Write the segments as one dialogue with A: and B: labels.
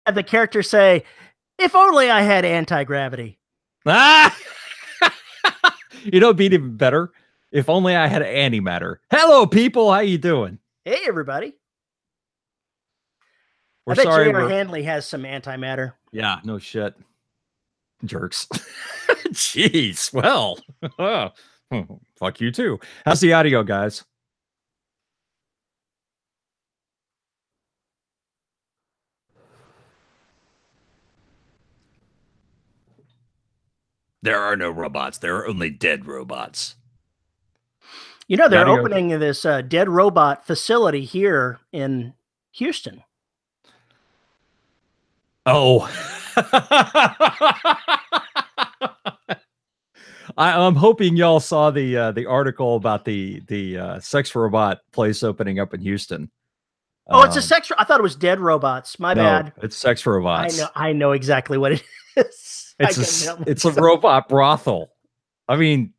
A: have the character say, "If only I had anti-gravity."
B: Ah! You know, it'd be even better if only I had antimatter. Hello, people. How you doing?
A: Hey, everybody.
B: We're
A: I bet
B: sorry.
A: J.R. Handley has some antimatter.
B: Yeah, no shit. Jerks. Jeez. Well, fuck you too. How's the audio, guys? There are no robots. There are only dead robots.
A: You know, they're opening this dead robot facility here in Houston.
B: Oh. I'm hoping y'all saw the article about the sex robot place opening up in Houston.
A: Oh, it's a sex. I thought it was dead robots. My bad.
B: It's sex robots.
A: I know exactly what it is.
B: It's a robot brothel. I mean,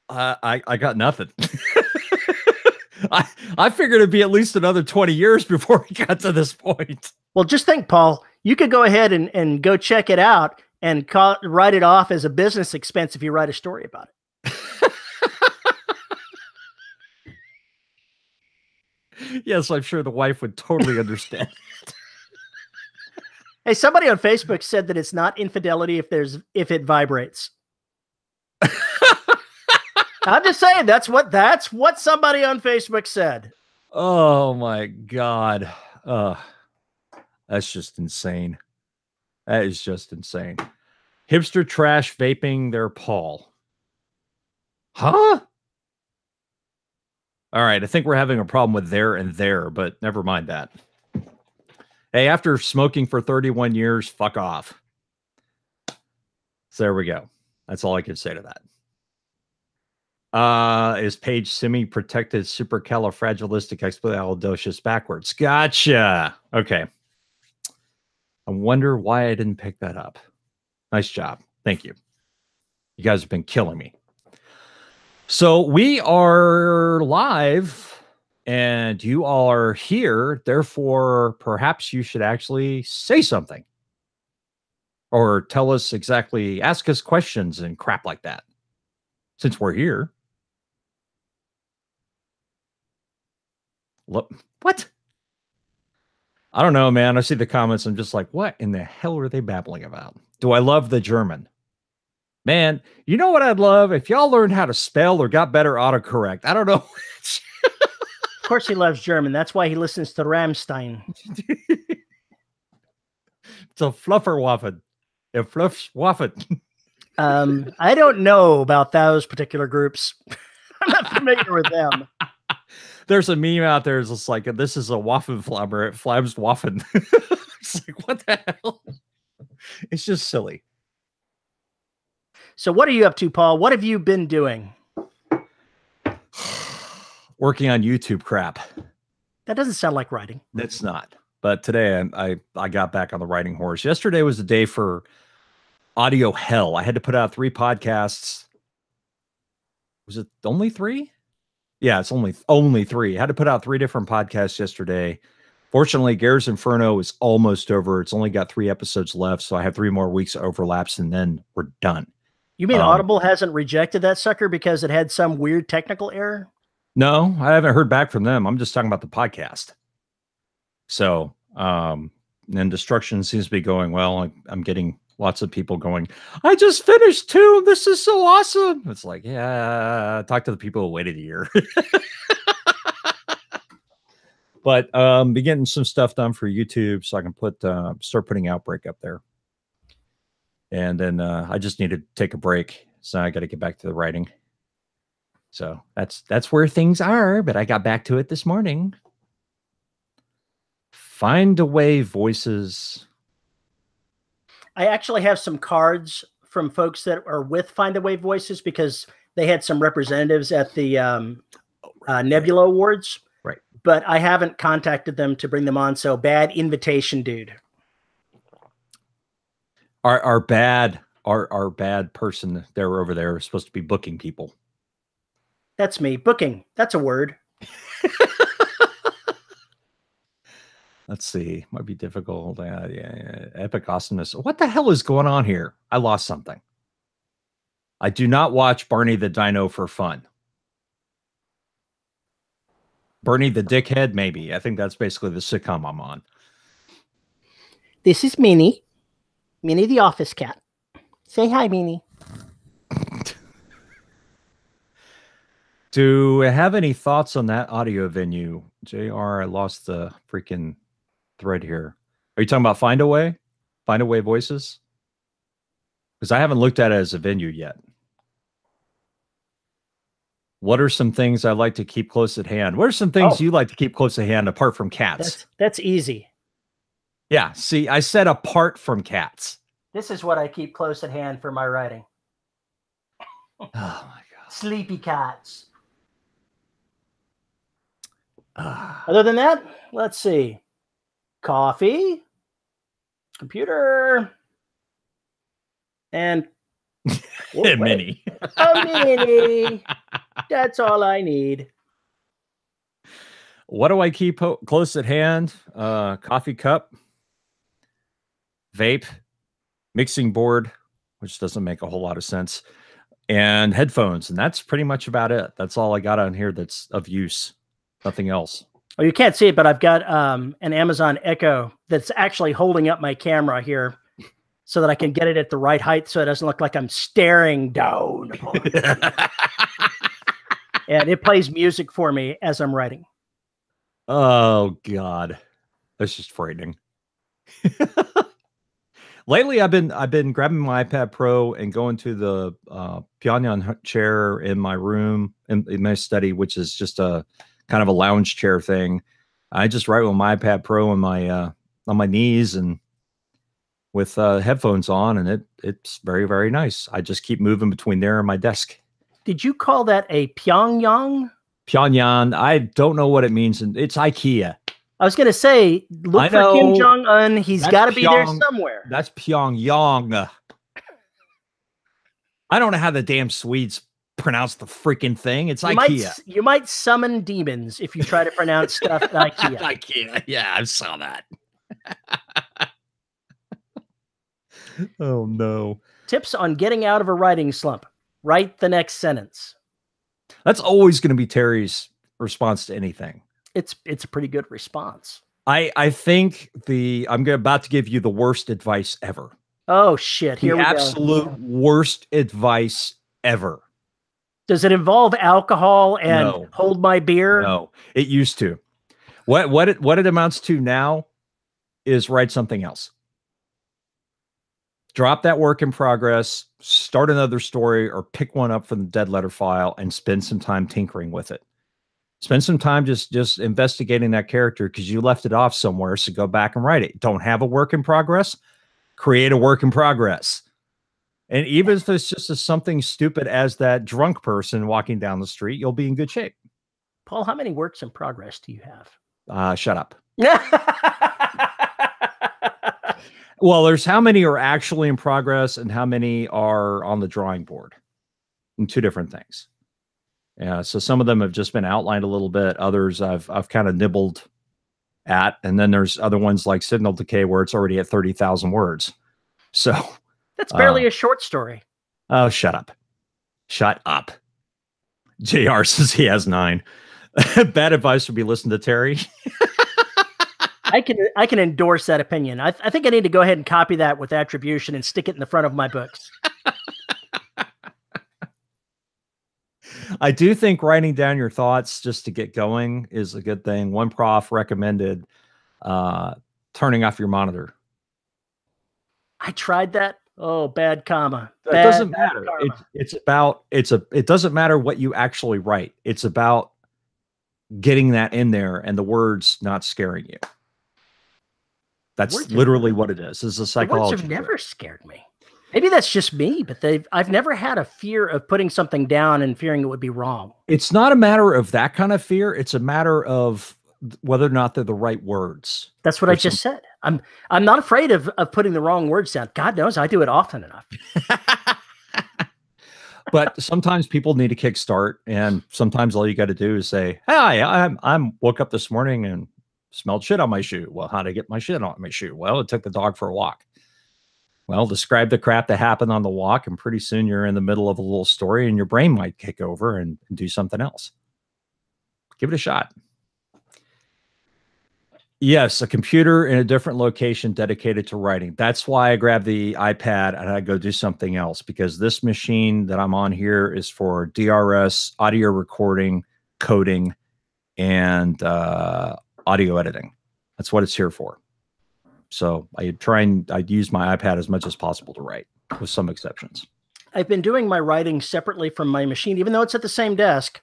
B: I got nothing. I figured it'd be at least another 20 years before we got to this point.
A: Well, just think, Paul, you could go ahead and go check it out and write it off as a business expense if you write a story about it.
B: Yes, I'm sure the wife would totally understand.
A: Hey, somebody on Facebook said that it's not infidelity if it vibrates. I'm just saying that's what somebody on Facebook said.
B: Oh my God. That's just insane. That is just insane. Hipster trash vaping their Paul. Huh? All right, I think we're having a problem with there and there, but never mind that. Hey, after smoking for 31 years, fuck off. So there we go. That's all I can say to that. Is page semi-protected supercalifragilisticexpialidocious backwards? Gotcha. Okay. I wonder why I didn't pick that up. Nice job. Thank you. You guys have been killing me. So we are live and you all are here. Therefore, perhaps you should actually say something or tell us exactly, ask us questions and crap like that. Since we're here. Look, what? I don't know, man. I see the comments. I'm just like, what in the hell are they babbling about? Do I love the German? Man, you know what I'd love? If y'all learned how to spell or got better autocorrect. I don't know.
A: Of course he loves German. That's why he listens to Rammstein.
B: It's a flufferwaffen. A fluffwaffen.
A: I don't know about those particular groups. I'm not familiar with them.
B: There's a meme out there. It's just like, this is a Waffenflabber. It flabs Waffen. It's like, what the hell? It's just silly.
A: So what are you up to, Paul? What have you been doing?
B: Working on YouTube crap.
A: That doesn't sound like writing.
B: It's not. But today I got back on the writing horse. Yesterday was the day for audio hell. I had to put out 3 podcasts. Was it only 3? Yeah, it's only 3. I had to put out 3 different podcasts yesterday. Fortunately, Gary's Inferno is almost over. It's only got 3 episodes left, so I have 3 more weeks overlaps, and then we're done.
A: You mean Audible hasn't rejected that sucker because it had some weird technical error?
B: No, I haven't heard back from them. I'm just talking about the podcast. So, and Destruction seems to be going well. I'm getting lots of people going, I just finished 2. This is so awesome. It's like, yeah, talk to the people who waited a year. But be getting some stuff done for YouTube so I can start putting Outbreak up there. And then I just need to take a break. So I got to get back to the writing. So that's where things are. But I got back to it this morning. Find a Way Voices.
A: I actually have some cards from folks that are with Find a Way Voices because they had some representatives at the Nebula Awards.
B: Right.
A: But I haven't contacted them to bring them on. So bad invitation, dude.
B: Our bad person there over there is supposed to be booking people.
A: That's me. Booking. That's a word.
B: Let's see. Might be difficult. Yeah. Epic awesomeness. What the hell is going on here? I lost something. I do not watch Barney the Dino for fun. Bernie the Dickhead, maybe. I think that's basically the sitcom I'm on.
A: This is Minnie. Minnie the office cat. Say hi, Minnie.
B: Do I have any thoughts on that audio venue? JR, I lost the freaking thread here. Are you talking about Find a Way? Find a Way Voices? Because I haven't looked at it as a venue yet. What are some things I like to keep close at hand? What are some things you like to keep close at hand apart from cats?
A: That's easy.
B: Yeah, see, I said apart from cats.
A: This is what I keep close at hand for my writing.
B: Oh my God.
A: Sleepy cats. Other than that, let's see. Coffee, computer, and
B: a mini.
A: A mini. That's all I need.
B: What do I keep close at hand? Coffee cup, vape, mixing board, which doesn't make a whole lot of sense, and headphones. And that's pretty much about it. That's all I got on here that's of use. Nothing else.
A: Well, you can't see it, but I've got an Amazon Echo that's actually holding up my camera here so that I can get it at the right height so it doesn't look like I'm staring down. And it plays music for me as I'm writing.
B: Oh, God. That's just frightening. Lately, I've been grabbing my iPad Pro and going to the Pyongyang chair in my room, in my study, which is just a kind of a lounge chair thing. I just write with my iPad Pro on my knees and with headphones on, and it's very, very nice. I just keep moving between there and my desk. Did
A: you call that a Pyongyang?
B: Pyongyang. I don't know what it means, and it's IKEA.
A: I was going to say, look for Kim Jong-un. He's got to be there somewhere.
B: That's Pyongyang. I don't know how the damn Swedes pronounce the freaking thing. It's IKEA.
A: You might summon demons if you try to pronounce stuff IKEA.
B: IKEA. Yeah, I saw that. Oh, no.
A: Tips on getting out of a writing slump. Write the next sentence.
B: That's always going to be Terry's response to anything.
A: It's a pretty good response.
B: I think I'm about to give you the worst advice ever.
A: Oh, shit. Here we go.
B: The absolute worst advice ever.
A: Does it involve alcohol and hold my beer?
B: No, it used to. What it amounts to now is write something else. Drop that work in progress, start another story, or pick one up from the dead letter file and spend some time tinkering with it. Spend some time just investigating that character because you left it off somewhere, so go back and write it. Don't have a work in progress? Create a work in progress. And even if it's just something stupid as that drunk person walking down the street, you'll be in good shape.
A: Paul, how many works in progress do you have?
B: Shut up. Well, there's how many are actually in progress and how many are on the drawing board. And two different things. Yeah, so some of them have just been outlined a little bit. Others I've kind of nibbled at. And then there's other ones like Signal Decay where it's already at 30,000 words. So
A: that's barely a short story.
B: Oh, shut up. Shut up. JR says he has 9. Bad advice would be listen to Terry.
A: I can endorse that opinion. I think I need to go ahead and copy that with attribution and stick it in the front of my books.
B: I do think writing down your thoughts just to get going is a good thing. One prof recommended turning off your monitor.
A: I tried that. Oh, bad comma.
B: It doesn't matter. It doesn't matter what you actually write. It's about getting that in there and the words not scaring you. That's literally what it is. It's a psychology.
A: Words have never scared me. Maybe that's just me, but I've never had a fear of putting something down and fearing it would be wrong.
B: It's not a matter of that kind of fear. It's a matter of whether or not they're the right words.
A: That's what I just said. I'm not afraid of putting the wrong words down. God knows I do it often enough.
B: But sometimes people need a kickstart, and sometimes all you got to do is say, "Hi, I'm woke up this morning and Smelled shit on my shoe. Well, how did I get my shit on my shoe? Well, it took the dog for a walk. Well, describe the crap that happened on the walk, and pretty soon you're in the middle of a little story and your brain might kick over and do something else. Give it a shot. Yes, a computer in a different location dedicated to writing. That's why I grabbed the iPad and I go do something else, because this machine that I'm on here is for DRS, audio recording, coding, and audio editing. That's what it's here for. So I'd use my iPad as much as possible to write, with some exceptions.
A: I've been doing my writing separately from my machine, even though it's at the same desk,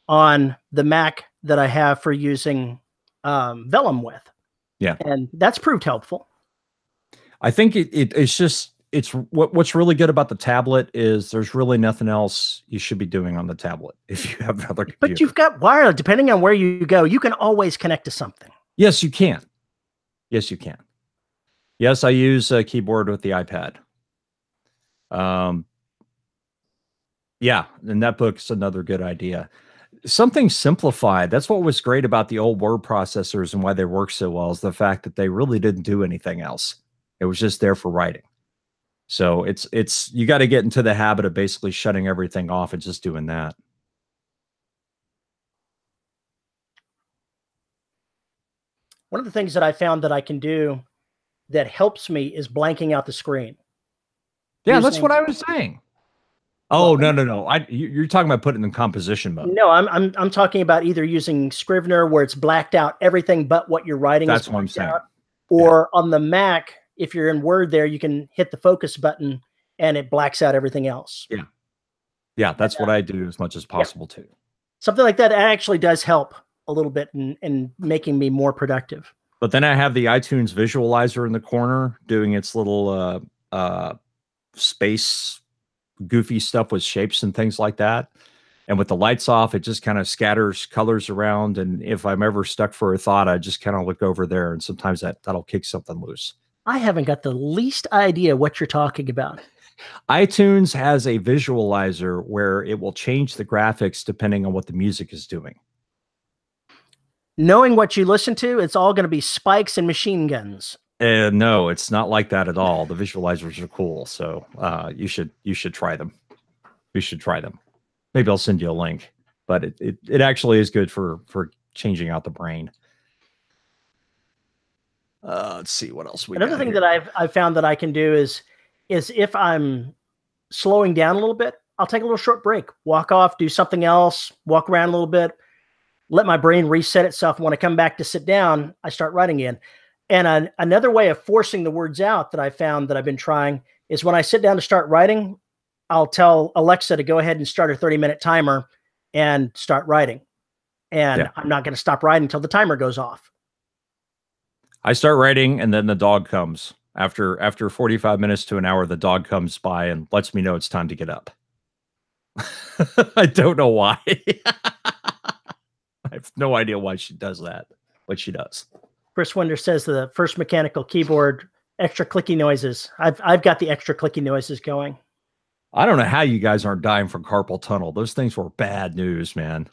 A: on the Mac that I have for using Vellum with.
B: Yeah.
A: And that's proved helpful.
B: I think it's what's really good about the tablet is there's really nothing else you should be doing on the tablet if you have another computer.
A: But you've got wireless. Depending on where you go, you can always connect to something.
B: Yes, you can. Yes, you can. Yes, I use a keyboard with the iPad. Yeah, and that book's another good idea. Something simplified. That's what was great about the old word processors and why they work so well, is the fact that they really didn't do anything else. It was just there for writing. So it's you got to get into the habit of basically shutting everything off and just doing that.
A: One of the things that I found that I can do that helps me is blanking out the screen.
B: Yeah, that's what I was saying. Oh, no. You're talking about putting it in composition mode.
A: No, I'm talking about either using Scrivener where it's blacked out everything but what you're writing.
B: That's what I'm saying.
A: Or on the Mac, if you're in Word there, you can hit the focus button and it blacks out everything else.
B: Yeah. Yeah, that's what I do as much as possible too.
A: Something like that actually does help a little bit in making me more productive.
B: But then I have the iTunes visualizer in the corner doing its little space goofy stuff with shapes and things like that. And with the lights off, it just kind of scatters colors around. And if I'm ever stuck for a thought, I just kind of look over there, and sometimes that'll kick something loose.
A: I haven't got the least idea what you're talking about.
B: iTunes has a visualizer where it will change the graphics depending on what the music is doing.
A: Knowing what you listen to, it's all going to be spikes and machine guns.
B: No, it's not like that at all. The visualizers are cool, so you should try them. You should try them. Maybe I'll send you a link, but it actually is good for changing out the brain. Let's see what else we got.
A: Another thing that I've found that I can do is if I'm slowing down a little bit, I'll take a little short break, walk off, do something else, walk around a little bit, let my brain reset itself. And when I come back to sit down, I start writing again. And another way of forcing the words out that I found that I've been trying is when I sit down to start writing, I'll tell Alexa to go ahead and start a 30-minute timer and start writing. And I'm not going to stop writing until the timer goes off.
B: I start writing, and then the dog comes. After 45 minutes to an hour, the dog comes by and lets me know it's time to get up. I don't know why. I have no idea why she does that, but she does.
A: Chris Winder says the first mechanical keyboard, extra clicky noises. I've got the extra clicky noises going.
B: I don't know how you guys aren't dying from carpal tunnel. Those things were bad news, man.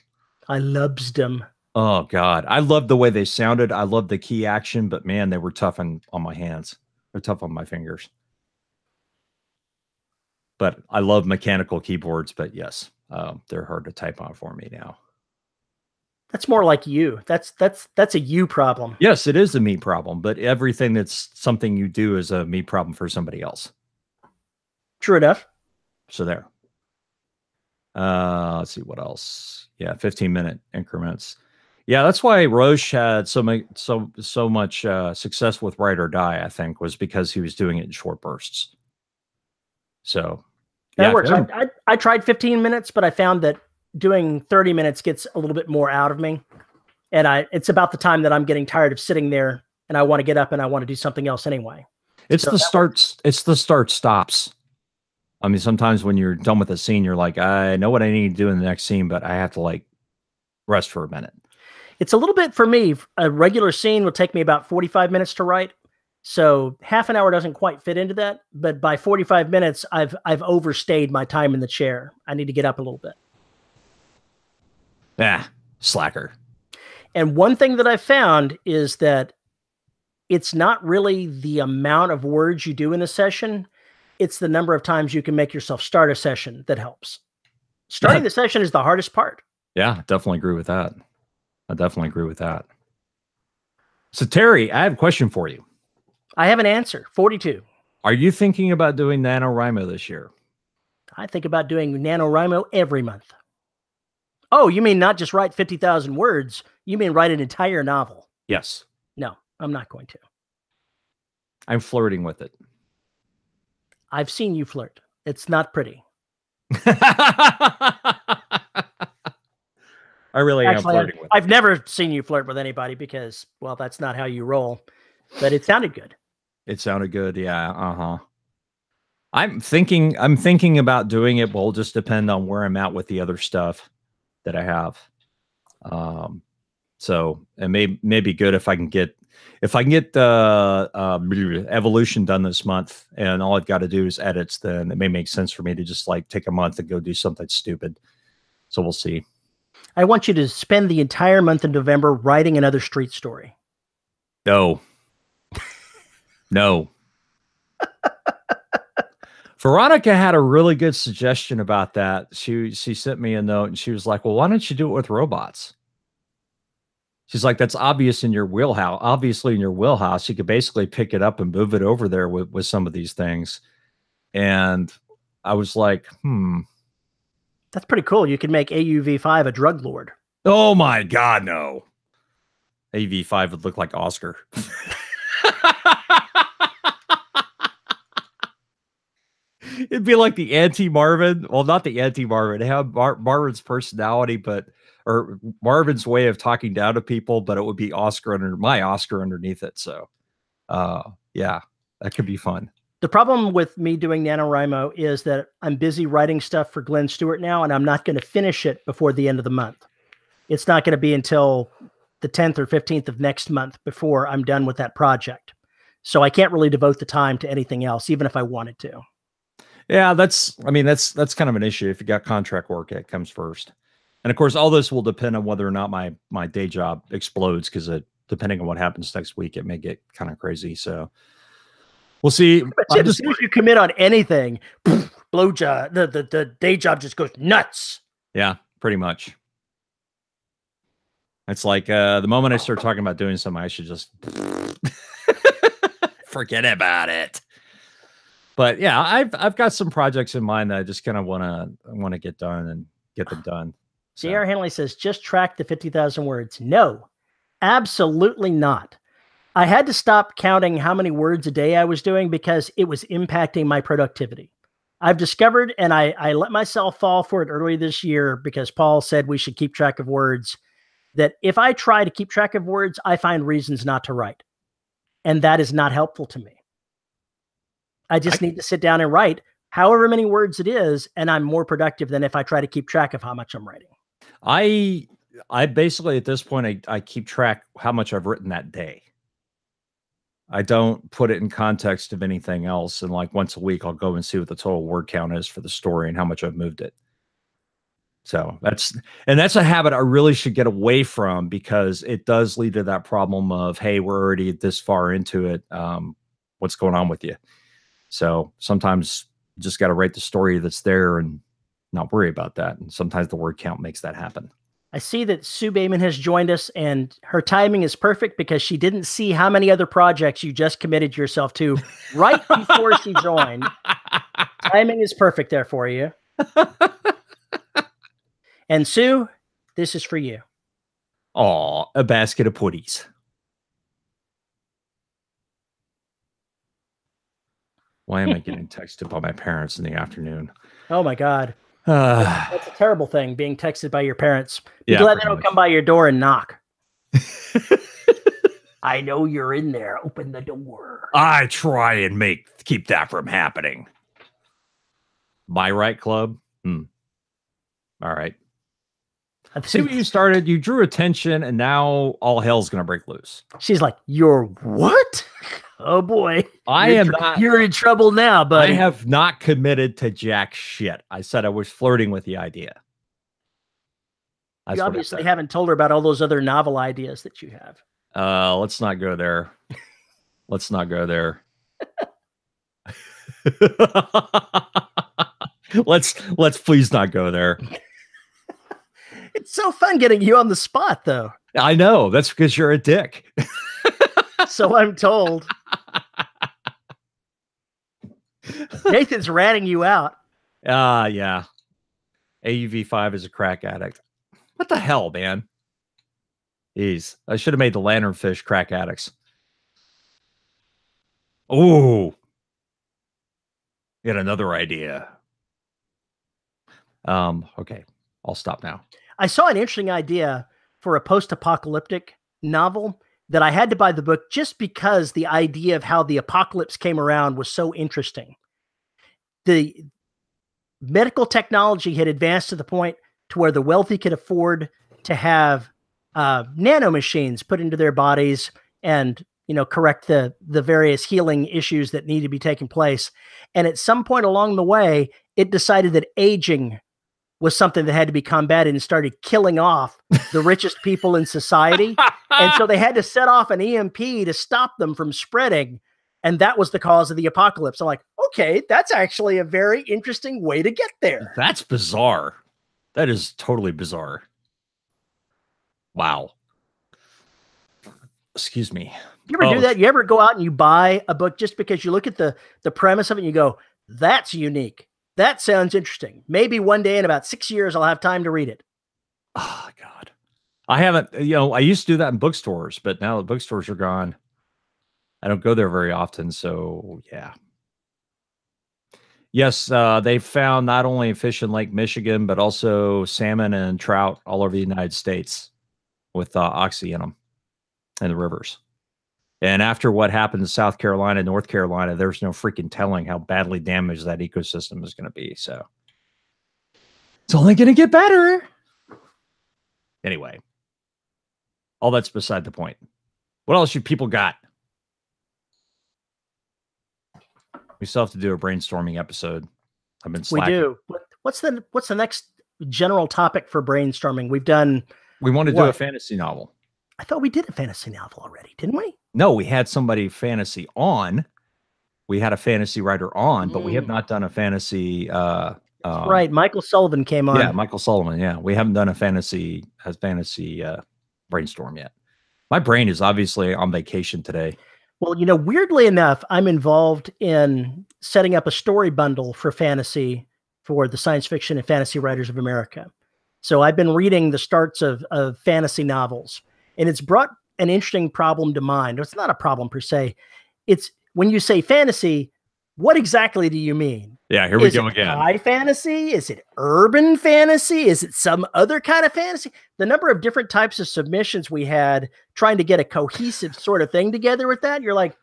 A: I loves them.
B: Oh, God. I loved the way they sounded. I loved the key action, but, man, they were tough on my hands. They're tough on my fingers. But I love mechanical keyboards, but, yes, they're hard to type on for me now.
A: That's more like you. That's a you problem.
B: Yes, it is a me problem, but everything that's something you do is a me problem for somebody else.
A: True enough.
B: So there. Let's see what else. Yeah, 15-minute increments. Yeah, that's why Roche had so much success with Write or Die, I think, was because he was doing it in short bursts. So
A: that works. I tried 15 minutes, but I found that doing 30 minutes gets a little bit more out of me. And it's about the time that I'm getting tired of sitting there and I want to get up and I want to do something else anyway. It's the
B: start stops. I mean, sometimes when you're done with a scene, you're like, I know what I need to do in the next scene, but I have to rest for a minute.
A: It's a little bit for me. A regular scene will take me about 45 minutes to write. So half an hour doesn't quite fit into that. But by 45 minutes, I've overstayed my time in the chair. I need to get up a little bit.
B: Yeah, slacker.
A: And one thing that I found is that it's not really the amount of words you do in a session. It's the number of times you can make yourself start a session that helps. Starting the session is the hardest part.
B: Yeah, definitely agree with that. I definitely agree with that. So Terry, I have a question for you.
A: I have an answer. 42.
B: Are you thinking about doing NaNoWriMo this year?
A: I think about doing NaNoWriMo every month. Oh, you mean not just write 50,000 words? You mean write an entire novel?
B: Yes.
A: No, I'm not going to.
B: I'm flirting with it.
A: I've seen you flirt. It's not pretty.
B: I really am flirting with it.
A: I've never seen you flirt with anybody because, well, that's not how you roll. But it sounded good.
B: It sounded good, yeah. Uh-huh. I'm thinking about doing it, but it'll just depend on where I'm at with the other stuff that I have. So it may be good if I can get the evolution done this month, and all I've got to do is edits. Then it may make sense for me to just like take a month and go do something stupid. So we'll see.
A: I want you to spend the entire month in November writing another street story.
B: No. No. Veronica had a really good suggestion about that. She sent me a note and she was like, well, why don't you do it with robots? She's like, that's obvious in your wheelhouse. Obviously in your wheelhouse, you could basically pick it up and move it over there with some of these things. And I was like,
A: That's pretty cool. You can make AUV5 a drug lord.
B: Oh my God, no. AV5 would look like Oscar. It'd be like the anti-Marvin. Well, not the anti-Marvin. It had Marvin's personality, or Marvin's way of talking down to people, but it would be Oscar underneath it. So, yeah, that could be fun.
A: The problem with me doing NaNoWriMo is that I'm busy writing stuff for Glenn Stewart now, and I'm not going to finish it before the end of the month. It's not going to be until the 10th or 15th of next month before I'm done with that project. So I can't really devote the time to anything else, even if I wanted to.
B: Yeah, that's kind of an issue. If you got contract work, it comes first. And of course, all this will depend on whether or not my day job explodes, because depending on what happens next week, it may get kind of crazy. So we'll see.
A: As soon as you commit on anything, blow job, the day job just goes nuts.
B: Yeah, pretty much. It's like the moment I start talking about doing something, I should just forget about it. But yeah, I've got some projects in mind that I just kind of want to get done and get them done. So.
A: J.R. Henley says, just track the 50,000 words. No, absolutely not. I had to stop counting how many words a day I was doing because it was impacting my productivity. I've discovered, and I let myself fall for it early this year because Paul said we should keep track of words, that if I try to keep track of words, I find reasons not to write. And that is not helpful to me. I just need to sit down and write however many words it is, and I'm more productive than if I try to keep track of how much I'm writing.
B: I basically, at this point, I keep track how much I've written that day. I don't put it in context of anything else. And like once a week, I'll go and see what the total word count is for the story and how much I've moved it. So that's a habit I really should get away from, because it does lead to that problem of, hey, we're already this far into it. What's going on with you? So sometimes you just got to write the story that's there and not worry about that. And sometimes the word count makes that happen.
A: I see that Sue Bayman has joined us, and her timing is perfect because she didn't see how many other projects you just committed yourself to right before she joined. Timing is perfect there for you. And Sue, this is for you.
B: Oh, a basket of putties. Why am I getting texted by my parents in the afternoon?
A: Oh my God. That's a terrible thing, being texted by your parents. Be glad they don't come by your door and knock. I know you're in there. Open the door.
B: I try and keep that from happening. My right club? All right. See what you started. You drew attention, and now all hell's going to break loose.
A: She's like, you're what? Oh boy. You're in trouble now, buddy.
B: I have not committed to jack shit. I said I was flirting with the idea.
A: You obviously haven't told her about all those other novel ideas that you have.
B: Let's not go there. Let's not go there. let's please not go there.
A: It's so fun getting you on the spot, though.
B: I know. That's because you're a dick.
A: So I'm told. Nathan's ratting you out.
B: Yeah. AUV5 is a crack addict. What the hell, man? Jeez. I should have made the lanternfish crack addicts. Oh. Get another idea. Okay. I'll stop now.
A: I saw an interesting idea for a post-apocalyptic novel that I had to buy the book just because the idea of how the apocalypse came around was so interesting. The medical technology had advanced to the point to where the wealthy could afford to have nanomachines put into their bodies and, correct the various healing issues that need to be taking place. And at some point along the way, it decided that aging was something that had to be combated and started killing off the richest people in society. And so they had to set off an EMP to stop them from spreading. And that was the cause of the apocalypse. I'm like, okay, that's actually a very interesting way to get there.
B: That's bizarre. That is totally bizarre. Wow. Excuse me.
A: You ever do that? You ever go out and you buy a book just because you look at the premise of it and you go, that's unique. That sounds interesting. Maybe one day in about 6 years, I'll have time to read it.
B: Oh, God. I haven't, I used to do that in bookstores, but now the bookstores are gone. I don't go there very often. So, yeah. Yes, they found not only fish in Lake Michigan, but also salmon and trout all over the United States with oxy in them in the rivers. And after what happened in South Carolina, North Carolina, there's no freaking telling how badly damaged that ecosystem is going to be. So it's only going to get better. Anyway, all that's beside the point. What else you people got? We still have to do a brainstorming episode. I've been slacking.
A: We do. What's the next general topic for brainstorming?
B: We want to do a fantasy novel.
A: I thought we did a fantasy novel already, didn't we?
B: No, we had somebody fantasy on. We had a fantasy writer on, but we have not done a fantasy.
A: Right, Michael Sullivan came on.
B: Yeah, Michael Sullivan. Yeah, we haven't done a fantasy brainstorm yet. My brain is obviously on vacation today.
A: Well, weirdly enough, I'm involved in setting up a story bundle for fantasy for the Science Fiction and Fantasy Writers of America. So I've been reading the starts of fantasy novels, and it's brought an interesting problem to mind. It's not a problem per se. It's when you say fantasy, what exactly do you mean?
B: Yeah, here we go again.
A: High fantasy? Is it urban fantasy? Is it some other kind of fantasy? The number of different types of submissions we had trying to get a cohesive sort of thing together with that, you're like,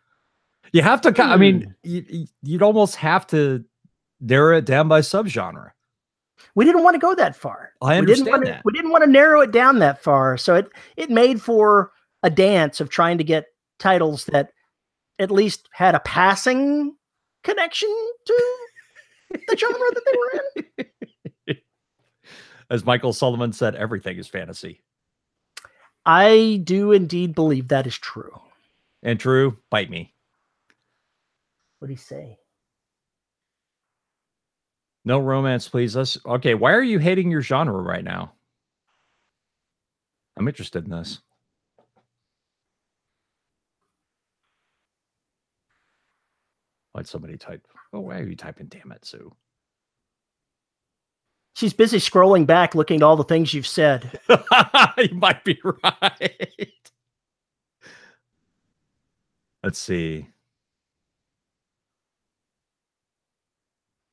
B: you have to. I mean, you'd almost have to narrow it down by subgenre.
A: We didn't want to go that far.
B: I understand that.
A: We didn't want to narrow it down that far. So it made for a dance of trying to get titles that at least had a passing connection to the genre that they were in.
B: As Michael Sullivan said, everything is fantasy.
A: I do indeed believe that is true.
B: And true, bite me.
A: What did he say?
B: No romance, please. Okay, why are you hating your genre right now? I'm interested in this. Why'd somebody type? Oh, why are you typing? Damn it, Sue.
A: She's busy scrolling back, looking at all the things you've said.
B: You might be right. Let's see.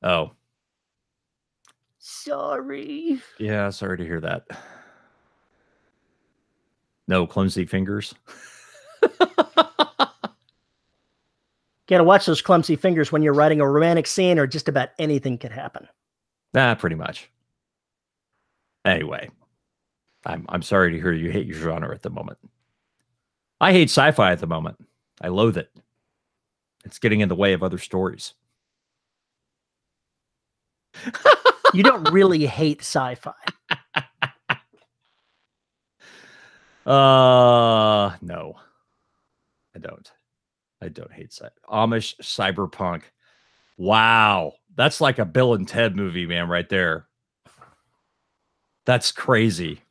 B: Oh.
A: Sorry.
B: Yeah, sorry to hear that. No clumsy fingers.
A: Gotta watch those clumsy fingers when you're writing a romantic scene, or just about anything could happen.
B: Pretty much. Anyway, I'm sorry to hear you hate your genre at the moment. I hate sci-fi at the moment. I loathe it. It's getting in the way of other stories.
A: You don't really hate sci-fi.
B: No, I don't. I don't hate Amish cyberpunk. Wow. That's like a Bill and Ted movie, man, right there. That's crazy.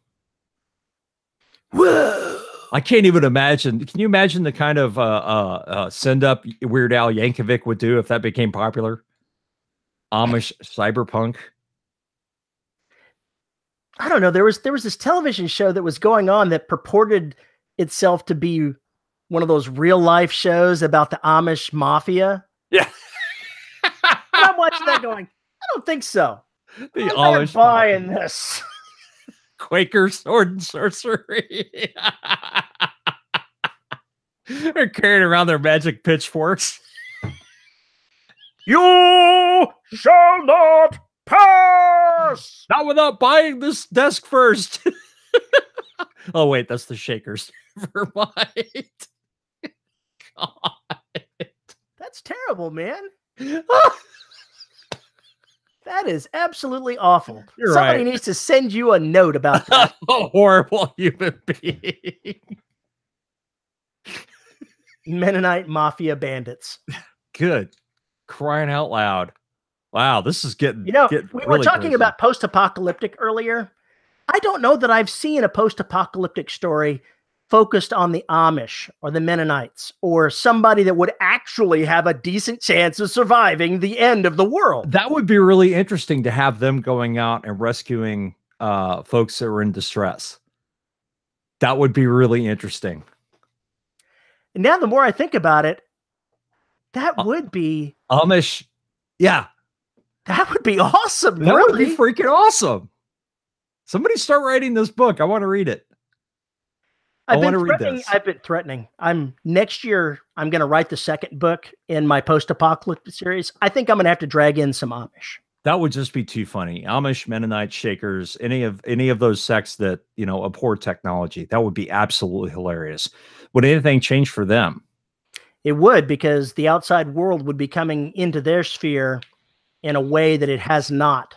A: Whoa.
B: I can't even imagine. Can you imagine the kind of send up Weird Al Yankovic would do if that became popular? Amish cyberpunk.
A: I don't know. There was this television show that was going on that purported itself to be one of those real life shows about the Amish mafia.
B: Yeah.
A: And I'm watching that going, I don't think so.
B: The
A: I'm
B: Amish
A: not buying this.
B: Quaker sword and sorcery. They're carrying around their magic pitchforks.
A: You shall not pass.
B: Not without buying this desk first. Oh, wait, that's the Shakers. Never mind. God.
A: That's terrible, man. That is absolutely awful.
B: You're
A: Somebody
B: right.
A: needs to send you a note about that.
B: A horrible human being.
A: Mennonite mafia bandits.
B: Good. Crying out loud. Wow, this is getting.
A: We
B: really
A: were talking
B: crazy.
A: about post-apocalyptic earlier. I don't know that I've seen a post-apocalyptic story focused on the Amish or the Mennonites or somebody that would actually have a decent chance of surviving the end of the world.
B: That would be really interesting to have them going out and rescuing folks that were in distress. That would be really interesting.
A: And now the more I think about it, that would be
B: Amish. Yeah.
A: That would be awesome.
B: That
A: really.
B: would be freaking awesome. Somebody start writing this book. I want to read it.
A: I've been threatening. Next year, I'm going to write the second book in my post-apocalyptic series. I think I'm going to have to drag in some Amish.
B: That would just be too funny. Amish, Mennonite, Shakers, any of those sects that, abhor technology. That would be absolutely hilarious. Would anything change for them?
A: It would, because the outside world would be coming into their sphere in a way that it has not.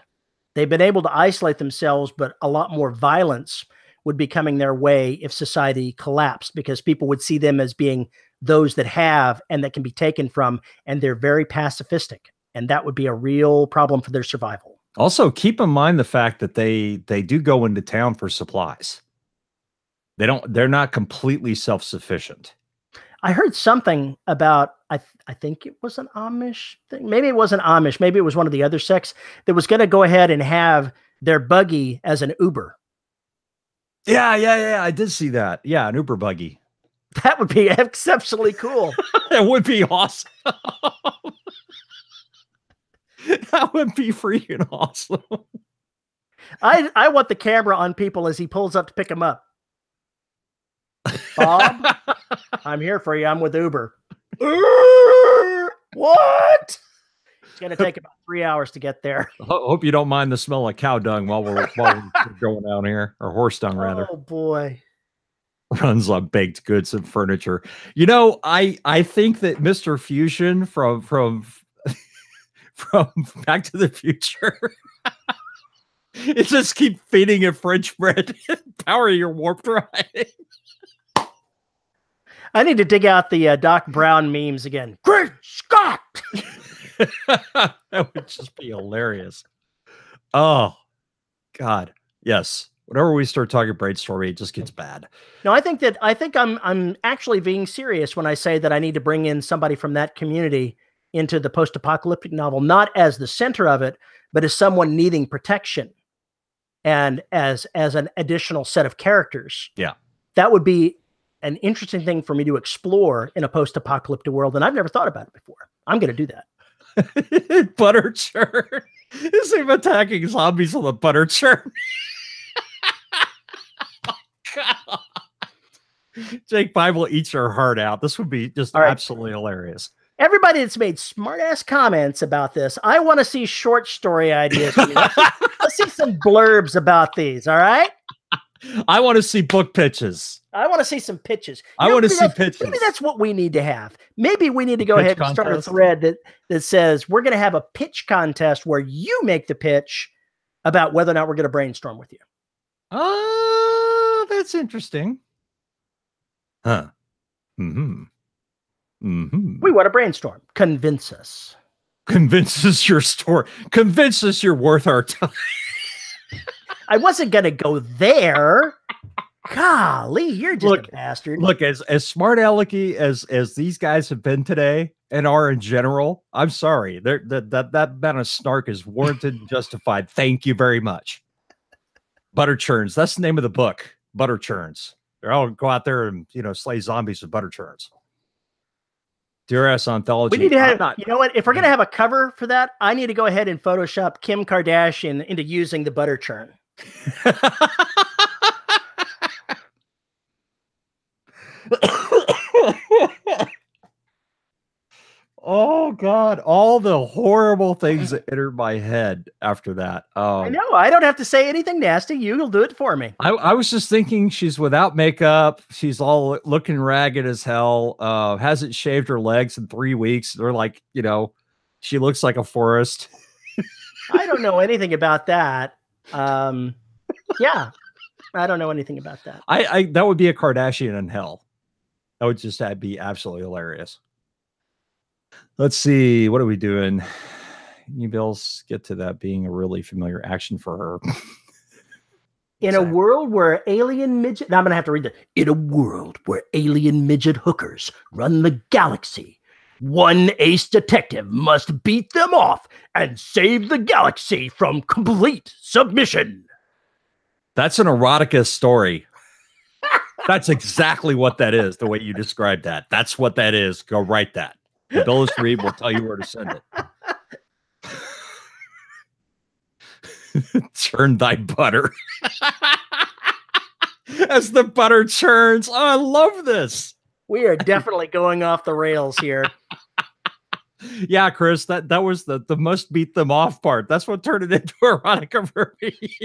A: They've been able to isolate themselves, but a lot more violence would be coming their way if society collapsed, because people would see them as being those that have and that can be taken from, and they're very pacifistic. And that would be a real problem for their survival.
B: Also, keep in mind the fact that they do go into town for supplies. They're not completely self-sufficient.
A: I heard something about, I think it was an Amish thing. Maybe it wasn't Amish. Maybe it was one of the other sects that was going to go ahead and have their buggy as an Uber.
B: Yeah. I did see that. Yeah, an Uber buggy.
A: That would be exceptionally cool.
B: That would be awesome. That would be freaking awesome.
A: I want the camera on people as he pulls up to pick him up. Bob, I'm here for you. I'm with Uber. What? It's going to take about 3 hours to get there.
B: Hope you don't mind the smell of cow dung while we're going down here, or horse dung rather.
A: Oh boy.
B: Runs on baked goods and furniture. I think that Mr. Fusion from Back to the Future, it just keep feeding it French bread and power your warp drive.
A: I need to dig out the Doc Brown memes again. Great Scott!
B: That would just be hilarious. Oh, God. Yes. Whenever we start talking brainstorming, it just gets bad.
A: No, I think I'm actually being serious when I say that I need to bring in somebody from that community into the post-apocalyptic novel, not as the center of it, but as someone needing protection and as an additional set of characters.
B: Yeah.
A: That would be an interesting thing for me to explore in a post-apocalyptic world, and I've never thought about it before. I'm going to do that.
B: Butter churn. Is him attacking zombies on the butter churn? God. Jake Bible eats your heart out. This would be just absolutely hilarious.
A: Everybody that's made smart-ass comments about this, I want to see short story ideas. Let's see some blurbs about these, all right?
B: I want to see book pitches.
A: I want to see some pitches.
B: I want to see pitches.
A: Maybe that's what we need to have. Maybe we need to go ahead and start a thread that says we're going to have a pitch contest where you make the pitch about whether or not we're going to brainstorm with you.
B: Oh, that's interesting. Huh. Mm-hmm. Mm-hmm.
A: We want to brainstorm. Convince us.
B: Convince us your story. Convince us you're worth our time.
A: I wasn't going to go there. Golly, you're just a bastard.
B: Look, as smart alecky as these guys have been today and are in general, I'm sorry. That amount of snark is warranted and justified. Thank you very much. Butter churns. That's the name of the book. Butter churns. They're all go out there and slay zombies with butter churns. DRS anthology.
A: We need to have, you know what? If we're going to have a cover for that, I need to go ahead and Photoshop Kim Kardashian into using the butter churn.
B: Oh God, all the horrible things that entered my head after that.
A: I know. I don't have to say anything nasty. You'll do it for me.
B: I was just thinking she's without makeup. She's all looking ragged as hell. Hasn't shaved her legs in 3 weeks. They're like, she looks like a forest.
A: I don't know anything about that. Yeah, I don't know anything about that.
B: I that would be a Kardashian in hell. That would just be absolutely hilarious. Let's see. What are we doing? Bills get to that being a really familiar action for her.
A: In a world where alien midget... Now I'm going to have to read that. In a world where alien midget hookers run the galaxy, one ace detective must beat them off and save the galaxy from complete submission.
B: That's an erotica story. That's exactly what that is, the way you described that. That's what that is. Go write that. The Billis Reed will tell you where to send it. Churn thy butter. As the butter churns. Oh, I love this.
A: We are definitely going off the rails here.
B: Yeah, Chris, that was the must beat them off part. That's what turned it into erotica for me.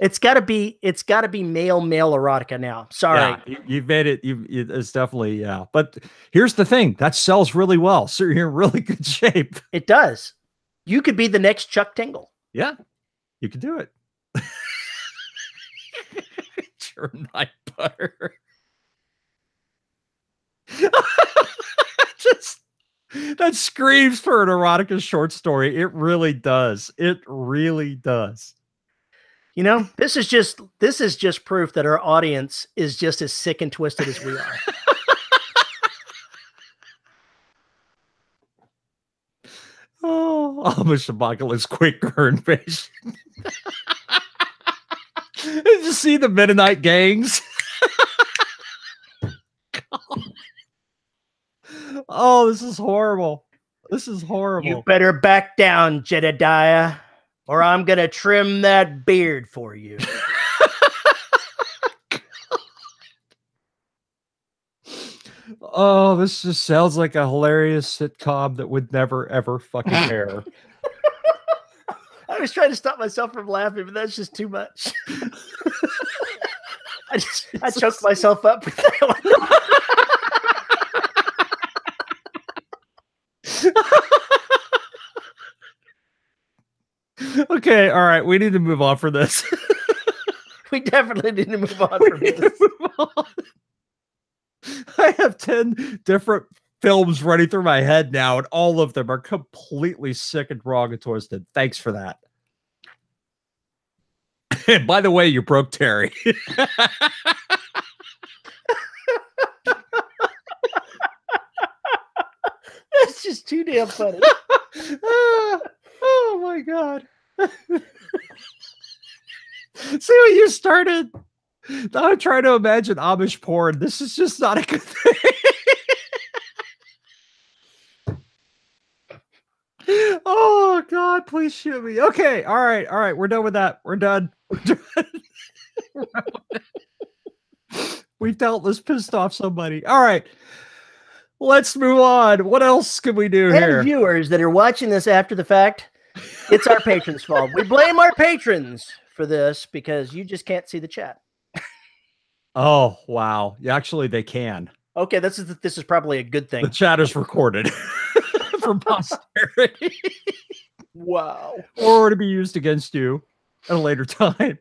A: It's gotta be male erotica now. Sorry.
B: Yeah, you've made it. It's definitely, yeah. But here's the thing, that sells really well. So you're in really good shape.
A: It does. You could be the next Chuck Tingle.
B: Yeah, you could do it. Churn thy butter. That screams for an erotica short story. It really does. It really does.
A: This is just proof that our audience is just as sick and twisted as we are.
B: Oh, Amish apocalypse quick burn patient. Did you see the Mennonite gangs? Oh, this is horrible. This is horrible.
A: You better back down, Jedediah, or I'm going to trim that beard for you.
B: Oh, this just sounds like a hilarious sitcom that would never, ever fucking air.
A: I was trying to stop myself from laughing, but that's just too much. I choked myself up with that one.
B: Okay, all right. We need to move on for this.
A: We definitely need to move on from this.
B: I have 10 different films running through my head now, and all of them are completely sick and wrong and twisted. Thanks for that. And by the way, you broke Terry.
A: That's just too damn funny.
B: Oh my God. See what you started? Now I'm trying to imagine Amish porn. This is just not a good thing. Oh God, please shoot me. Okay, all right. We're done with that. We're done. We've doubtless pissed off somebody. All right. Let's move on. What else can we do here?
A: Viewers that are watching this after the fact, it's our patrons' fault. We blame our patrons for this because you just can't see the chat.
B: Oh, wow. Yeah, actually, they can.
A: Okay, this is probably a good thing.
B: The chat is recorded for posterity.
A: Wow.
B: Or to be used against you at a later time.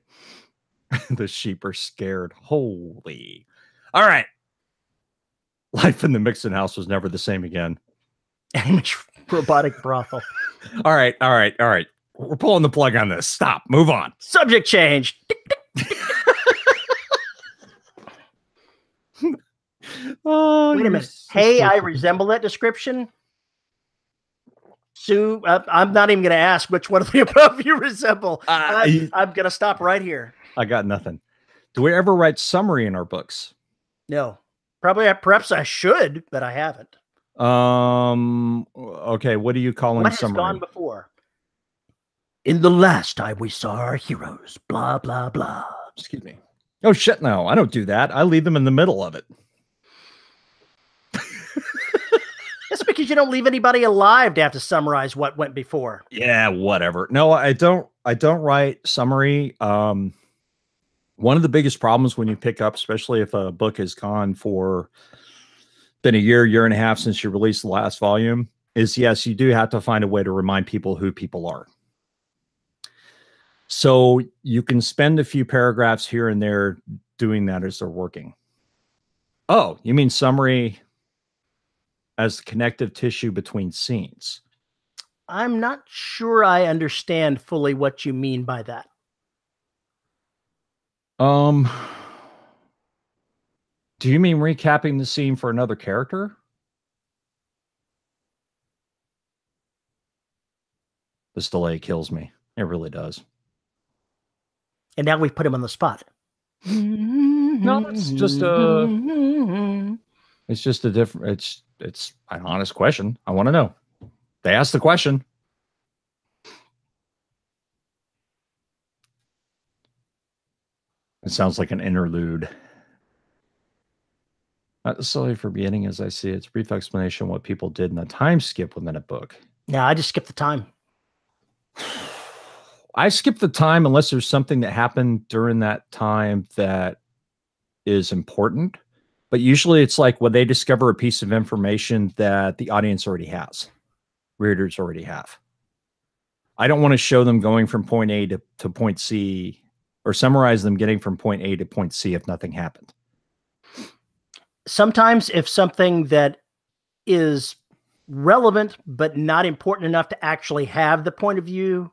B: The sheep are scared. Holy. All right. Life in the Mixon house was never the same again.
A: Amish robotic brothel.
B: All right. We're pulling the plug on this. Stop. Move on.
A: Subject change.
B: Oh,
A: wait a minute. Hey, I resemble that description. Sue, I'm not even going to ask which one of the above you resemble. I'm going to stop right here.
B: I got nothing. Do we ever write summary in our books?
A: No. Perhaps I should, but I haven't.
B: Okay, what do you call in summary?
A: What has gone before? In the last time we saw our heroes, blah, blah, blah.
B: Excuse me. Oh, shit, no. I don't do that. I leave them in the middle of it.
A: That's because you don't leave anybody alive to have to summarize what went before.
B: Yeah, whatever. No, I don't write summary. One of the biggest problems when you pick up, especially if a book has been a year and a half since you released the last volume, is yes, you do have to find a way to remind people who people are. So you can spend a few paragraphs here and there doing that as they're working. Oh, you mean summary as the connective tissue between scenes?
A: I'm not sure I understand fully what you mean by that.
B: Do you mean recapping the scene for another character? This delay kills me. It really does.
A: And now we've put him on the spot.
B: No, it's just a different, it's an honest question. I want to know. They asked the question. It sounds like an interlude. Not necessarily for beginning as I see it. It's a brief explanation of what people did in a time skip within a book.
A: Yeah, I just skipped the time.
B: I skip the time unless there's something that happened during that time that is important. But usually it's like when they discover a piece of information that the audience already has, readers already have. I don't want to show them going from point A to point C, or summarize them getting from point A to point C if nothing happened.
A: Sometimes if something that is relevant but not important enough to actually have the point of view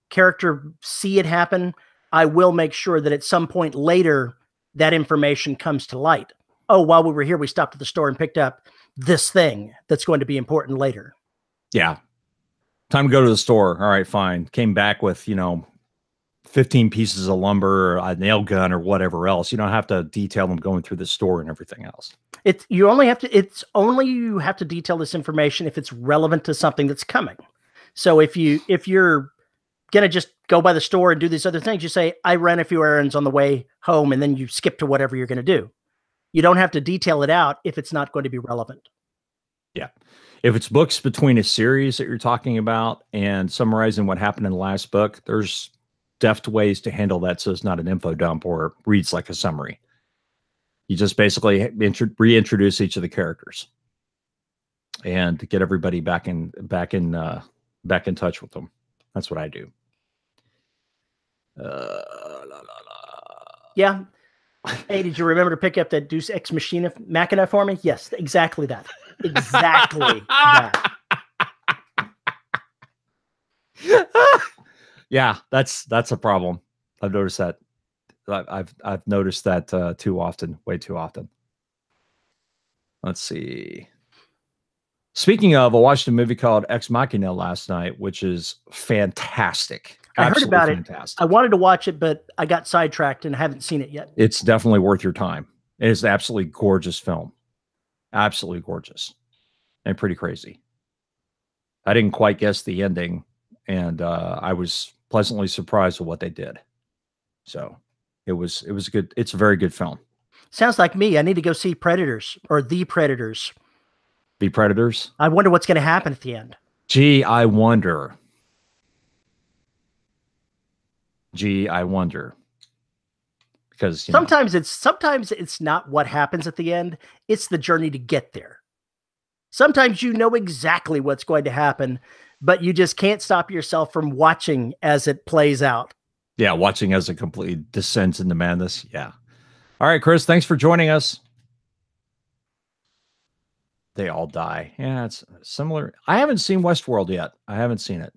A: character see it happen, I will make sure that at some point later that information comes to light. Oh, while we were here, we stopped at the store and picked up this thing that's going to be important later.
B: Yeah. Time to go to the store. All right, fine. Came back with, 15 pieces of lumber, a nail gun, or whatever else. You don't have to detail them going through the store and everything else.
A: You have to detail this information if it's relevant to something that's coming. So if you're going to just go by the store and do these other things, you say, I ran a few errands on the way home, and then you skip to whatever you're going to do. You don't have to detail it out if it's not going to be relevant.
B: Yeah. If it's books between a series that you're talking about and summarizing what happened in the last book, there's deft ways to handle that so it's not an info dump or reads like a summary. You just basically reintroduce each of the characters and get everybody back in touch with them. That's what I do.
A: Yeah. Hey, did you remember to pick up that Deus Ex Machina for me? Yes, exactly that. Exactly that.
B: Yeah, that's a problem. I've noticed that. I've noticed that too often, way too often. Let's see. Speaking of, I watched a movie called Ex Machina last night, which is fantastic.
A: I heard about it. I wanted to watch it, but I got sidetracked and haven't seen it yet.
B: It's definitely worth your time. It is an absolutely gorgeous film. Absolutely gorgeous. And pretty crazy. I didn't quite guess the ending, and I was pleasantly surprised with what they did. So it's a very good film.
A: Sounds like me. I need to go see Predators or The Predators.
B: The Predators?
A: I wonder what's going to happen at the end.
B: Gee, I wonder. Because
A: sometimes it's not what happens at the end. It's the journey to get there. Sometimes you know exactly what's going to happen, but you just can't stop yourself from watching as it plays out.
B: Yeah, watching as it completely descends into madness. Yeah. All right, Chris, thanks for joining us. They all die. Yeah, it's similar. I haven't seen Westworld yet. I haven't seen it.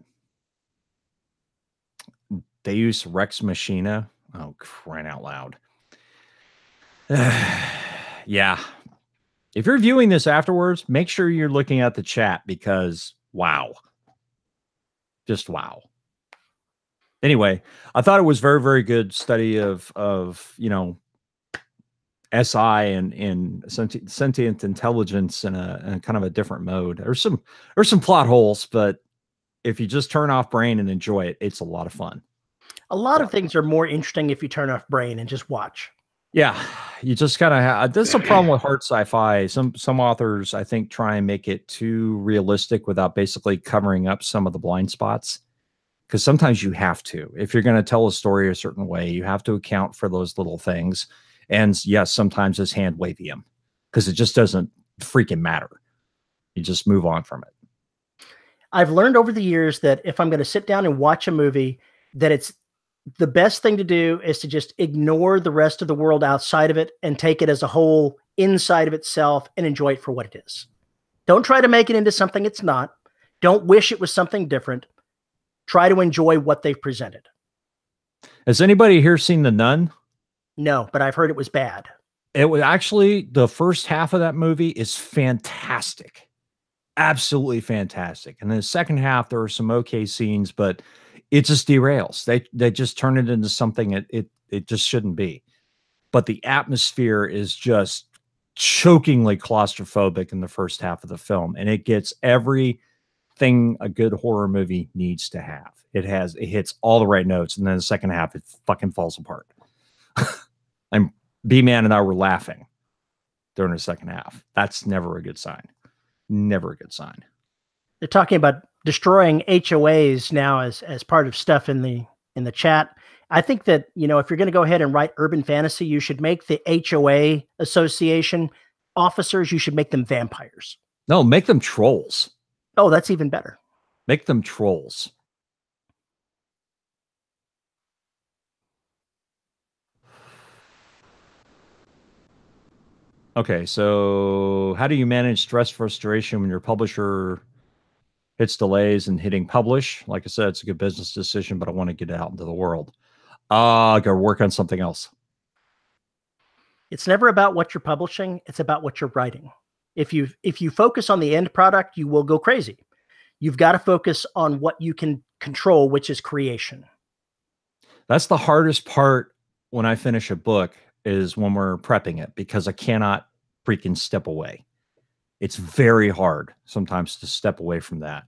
B: They use Rex Machina. Oh, crying out loud. Yeah. If you're viewing this afterwards, make sure you're looking at the chat because wow. Just wow. Anyway, I thought it was very, very good study of SI and sentient intelligence in a kind of a different mode. There's some plot holes, but if you just turn off brain and enjoy it, it's a lot of fun.
A: A lot of things are more interesting if you turn off brain and just watch.
B: Yeah, you just kind of have. This is a problem with hard sci-fi. Some authors, I think, try and make it too realistic without basically covering up some of the blind spots. Because sometimes you have to. If you're going to tell a story a certain way, you have to account for those little things. And yes, sometimes it's hand wavy them because it just doesn't freaking matter. You just move on from it.
A: I've learned over the years that if I'm going to sit down and watch a movie, that it's the best thing to do is to just ignore the rest of the world outside of it and take it as a whole inside of itself and enjoy it for what it is. Don't try to make it into something it's not. Don't wish it was something different. Try to enjoy what they've presented.
B: Has anybody here seen The Nun?
A: No, but I've heard it was bad.
B: It was actually, the first half of that movie is fantastic. Absolutely fantastic. And then the second half, there are some okay scenes, but it just derails. They just turn it into something it just shouldn't be. But the atmosphere is just chokingly claustrophobic in the first half of the film. And it gets everything a good horror movie needs to have. It hits all the right notes. And then the second half, it fucking falls apart. B-Man and I were laughing during the second half. That's never a good sign. Never a good sign.
A: They're talking about destroying HOAs now as part of stuff in the chat. I think that, if you're going to go ahead and write urban fantasy, you should make the HOA association officers, you should make them vampires.
B: No, make them trolls.
A: Oh, that's even better.
B: Make them trolls. Okay, so how do you manage stress, frustration when your publisher hits delays and hitting publish? Like I said, it's a good business decision, but I want to get it out into the world. I got to work on something else.
A: It's never about what you're publishing. It's about what you're writing. If you focus on the end product, you will go crazy. You've got to focus on what you can control, which is creation.
B: That's the hardest part when I finish a book, is when we're prepping it, because I cannot freaking step away. It's very hard sometimes to step away from that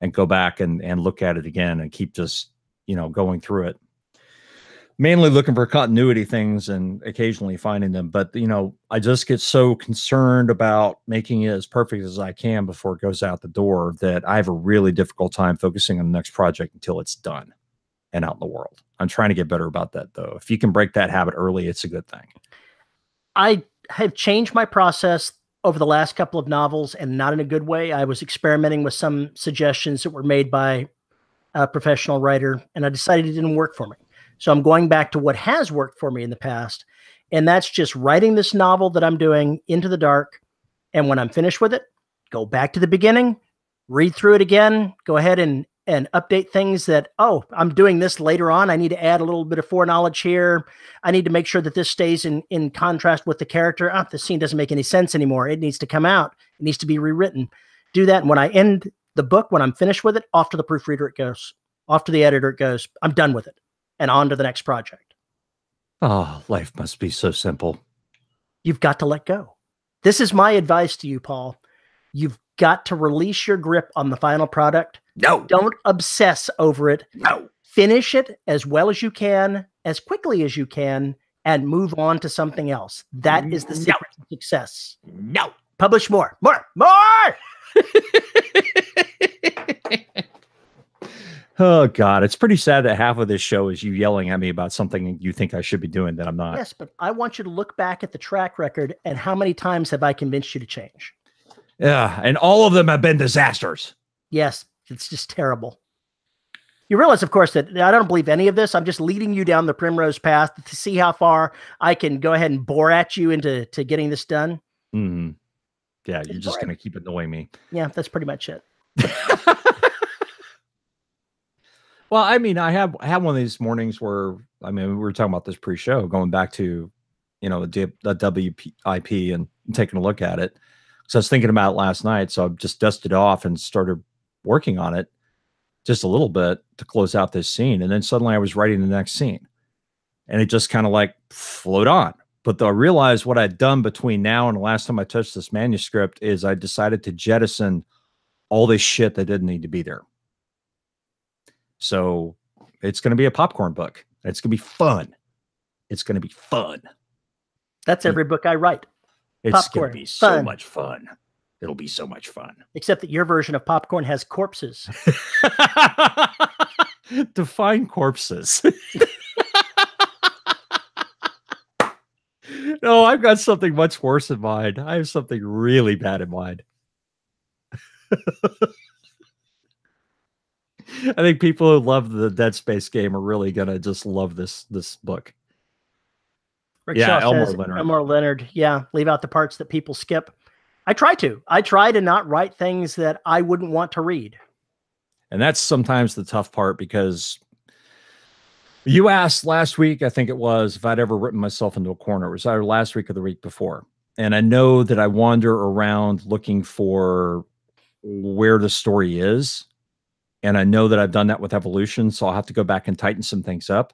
B: and go back and look at it again and keep just, going through it. Mainly looking for continuity things and occasionally finding them. But, I just get so concerned about making it as perfect as I can before it goes out the door that I have a really difficult time focusing on the next project until it's done and out in the world. I'm trying to get better about that, though. If you can break that habit early, it's a good thing. I
A: have changed my process over the last couple of novels, and not in a good way. I was experimenting with some suggestions that were made by a professional writer, and I decided it didn't work for me. So I'm going back to what has worked for me in the past, and that's just writing this novel that I'm doing into the dark. And when I'm finished with it, go back to the beginning, read through it again, go ahead and update things that, oh, I'm doing this later on. I need to add a little bit of foreknowledge here. I need to make sure that this stays in contrast with the character. The scene doesn't make any sense anymore. It needs to come out. It needs to be rewritten. Do that. And when I end the book, when I'm finished with it, off to the proofreader it goes. Off to the editor it goes. I'm done with it. And on to the next project.
B: Oh, life must be so simple.
A: You've got to let go. This is my advice to you, Paul. You've got to release your grip on the final product.
B: No.
A: Don't obsess over it.
B: No.
A: Finish it as well as you can, as quickly as you can, and move on to something else. That is the secret to success.
B: No.
A: Publish more.
B: Oh, God. It's pretty sad that half of this show is you yelling at me about something you think I should be doing that I'm not.
A: Yes, but I want you to look back at the track record and how many times have I convinced you to change?
B: Yeah, and all of them have been disasters.
A: Yes, it's just terrible. You realize, of course, that I don't believe any of this. I'm just leading you down the primrose path to see how far I can go ahead and bore at you into getting this done.
B: Mm-hmm. Yeah, you're just going to keep annoying me.
A: Yeah, that's pretty much it.
B: Well, I mean, I had one of these mornings where, I mean, we were talking about this pre-show, going back to, you know, the WIP and taking a look at it. So I was thinking about it last night. So I just dusted off and started working on it just a little bit to close out this scene. And then suddenly I was writing the next scene and it just kind of like flowed on. But I realized what I'd done between now and the last time I touched this manuscript is I decided to jettison all this shit that didn't need to be there. So it's going to be a popcorn book. It's going to be fun. It's going to be fun.
A: That's every book I write.
B: It's going to be so much fun. It'll be so much fun.
A: Except that your version of popcorn has corpses.
B: Define corpses. No, I've got something much worse in mind. I have something really bad in mind. I think people who love the Dead Space game are really gonna just love this book.
A: Rick Shaw says, Elmore Leonard. Yeah, leave out the parts that people skip. I try to not write things that I wouldn't want to read.
B: And that's sometimes the tough part, because you asked last week, I think it was, if I'd ever written myself into a corner. It was either last week or the week before. And I know that I wander around looking for where the story is. And I know that I've done that with Evolution, so I'll have to go back and tighten some things up.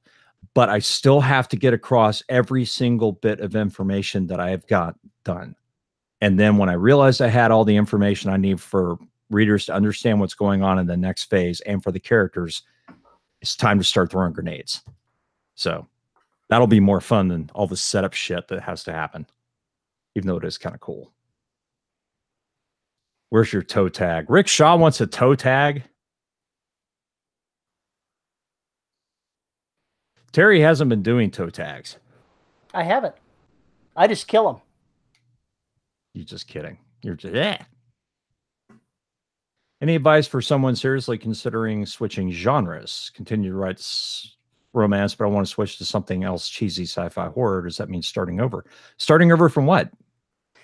B: But I still have to get across every single bit of information that I have got done. And then when I realized I had all the information I need for readers to understand what's going on in the next phase and for the characters, it's time to start throwing grenades. So that'll be more fun than all the setup shit that has to happen, even though it is kind of cool. Where's your toe tag? Rick Shaw wants a toe tag. Terry hasn't been doing toe tags.
A: I haven't. I just kill them.
B: You're just kidding. You're just, yeah. Any advice for someone seriously considering switching genres? Continue to write romance, but I want to switch to something else, cheesy sci-fi horror. Does that mean starting over? Starting over from what?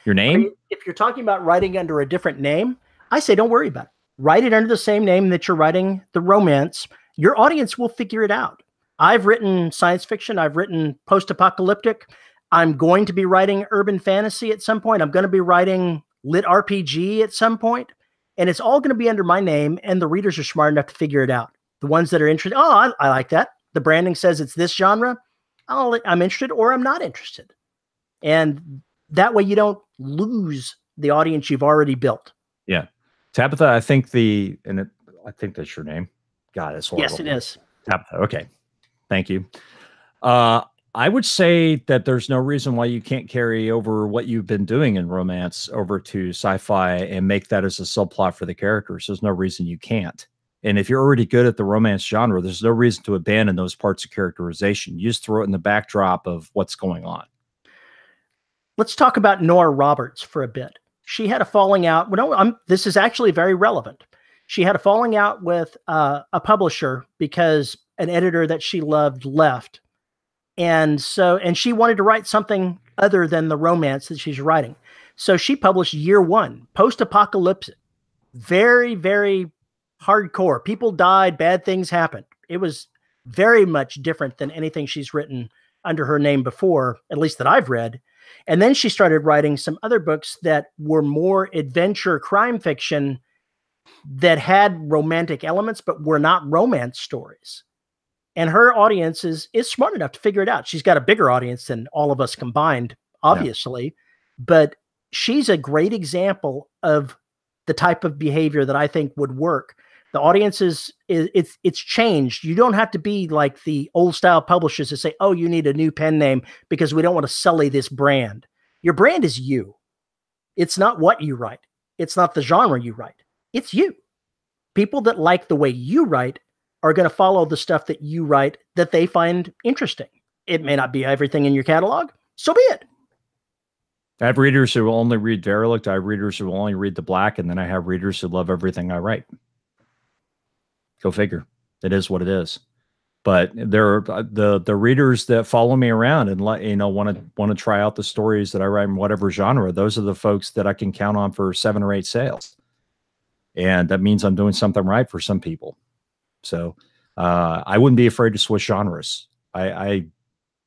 B: Your name?
A: If you're talking about writing under a different name, I say don't worry about it. Write it under the same name that you're writing the romance. Your audience will figure it out. I've written science fiction. I've written post-apocalyptic. I'm going to be writing urban fantasy at some point. I'm going to be writing lit RPG at some point. And it's all going to be under my name. And the readers are smart enough to figure it out. The ones that are interested, oh, I like that. The branding says it's this genre. I'm interested or I'm not interested. And that way you don't lose the audience you've already built.
B: Yeah. Tabitha, I think I think that's your name. God, it's horrible.
A: Yes, it is.
B: Tabitha. Okay. Thank you. I would say that there's no reason why you can't carry over what you've been doing in romance over to sci-fi and make that as a subplot for the characters. There's no reason you can't. And if you're already good at the romance genre, there's no reason to abandon those parts of characterization. You just throw it in the backdrop of what's going on.
A: Let's talk about Nora Roberts for a bit. She had a falling out. Well, this is actually very relevant. She had a falling out with a publisher because an editor that she loved left. And she wanted to write something other than the romance that she's writing. So she published Year One, post-apocalyptic, very, very hardcore. People died, bad things happened. It was very much different than anything she's written under her name before, at least that I've read. And then she started writing some other books that were more adventure crime fiction that had romantic elements, but were not romance stories. And her audience is smart enough to figure it out. She's got a bigger audience than all of us combined, obviously, but she's a great example of the type of behavior that I think would work. The audience it's changed. You don't have to be like the old style publishers that say, oh, you need a new pen name because we don't want to sully this brand. Your brand is you. It's not what you write. It's not the genre you write. It's you. People that like the way you write are going to follow the stuff that you write that they find interesting. It may not be everything in your catalog. So be it.
B: I have readers who will only read Derelict. I have readers who will only read The Black. And then I have readers who love everything I write. Go figure. It is what it is. But there are the readers that follow me around and want to try out the stories that I write in whatever genre. Those are the folks that I can count on for 7 or 8 sales, and that means I'm doing something right for some people. So I wouldn't be afraid to switch genres. I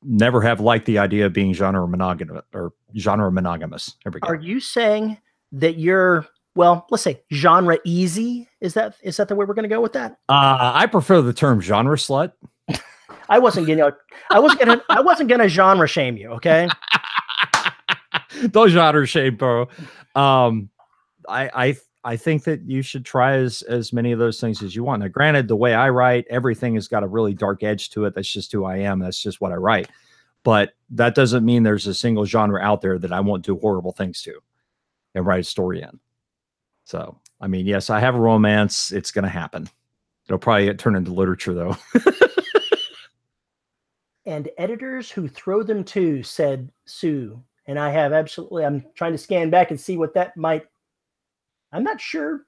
B: never have liked the idea of being genre monogamous. There we go.
A: Are you saying that you're, well, let's say genre easy? Is that the way we're going to go with that?
B: I prefer the term genre slut.
A: I wasn't gonna genre shame you. Okay.
B: Don't genre shame, bro. I think that you should try as many of those things as you want. Now, granted, the way I write, everything has got a really dark edge to it. That's just who I am. That's just what I write. But that doesn't mean there's a single genre out there that I won't do horrible things to and write a story in. So, I mean, yes, I have a romance. It's going to happen. It'll probably get turned into literature, though.
A: And editors who throw them to, said Sue. And I'm trying to scan back and see what that might. I'm not sure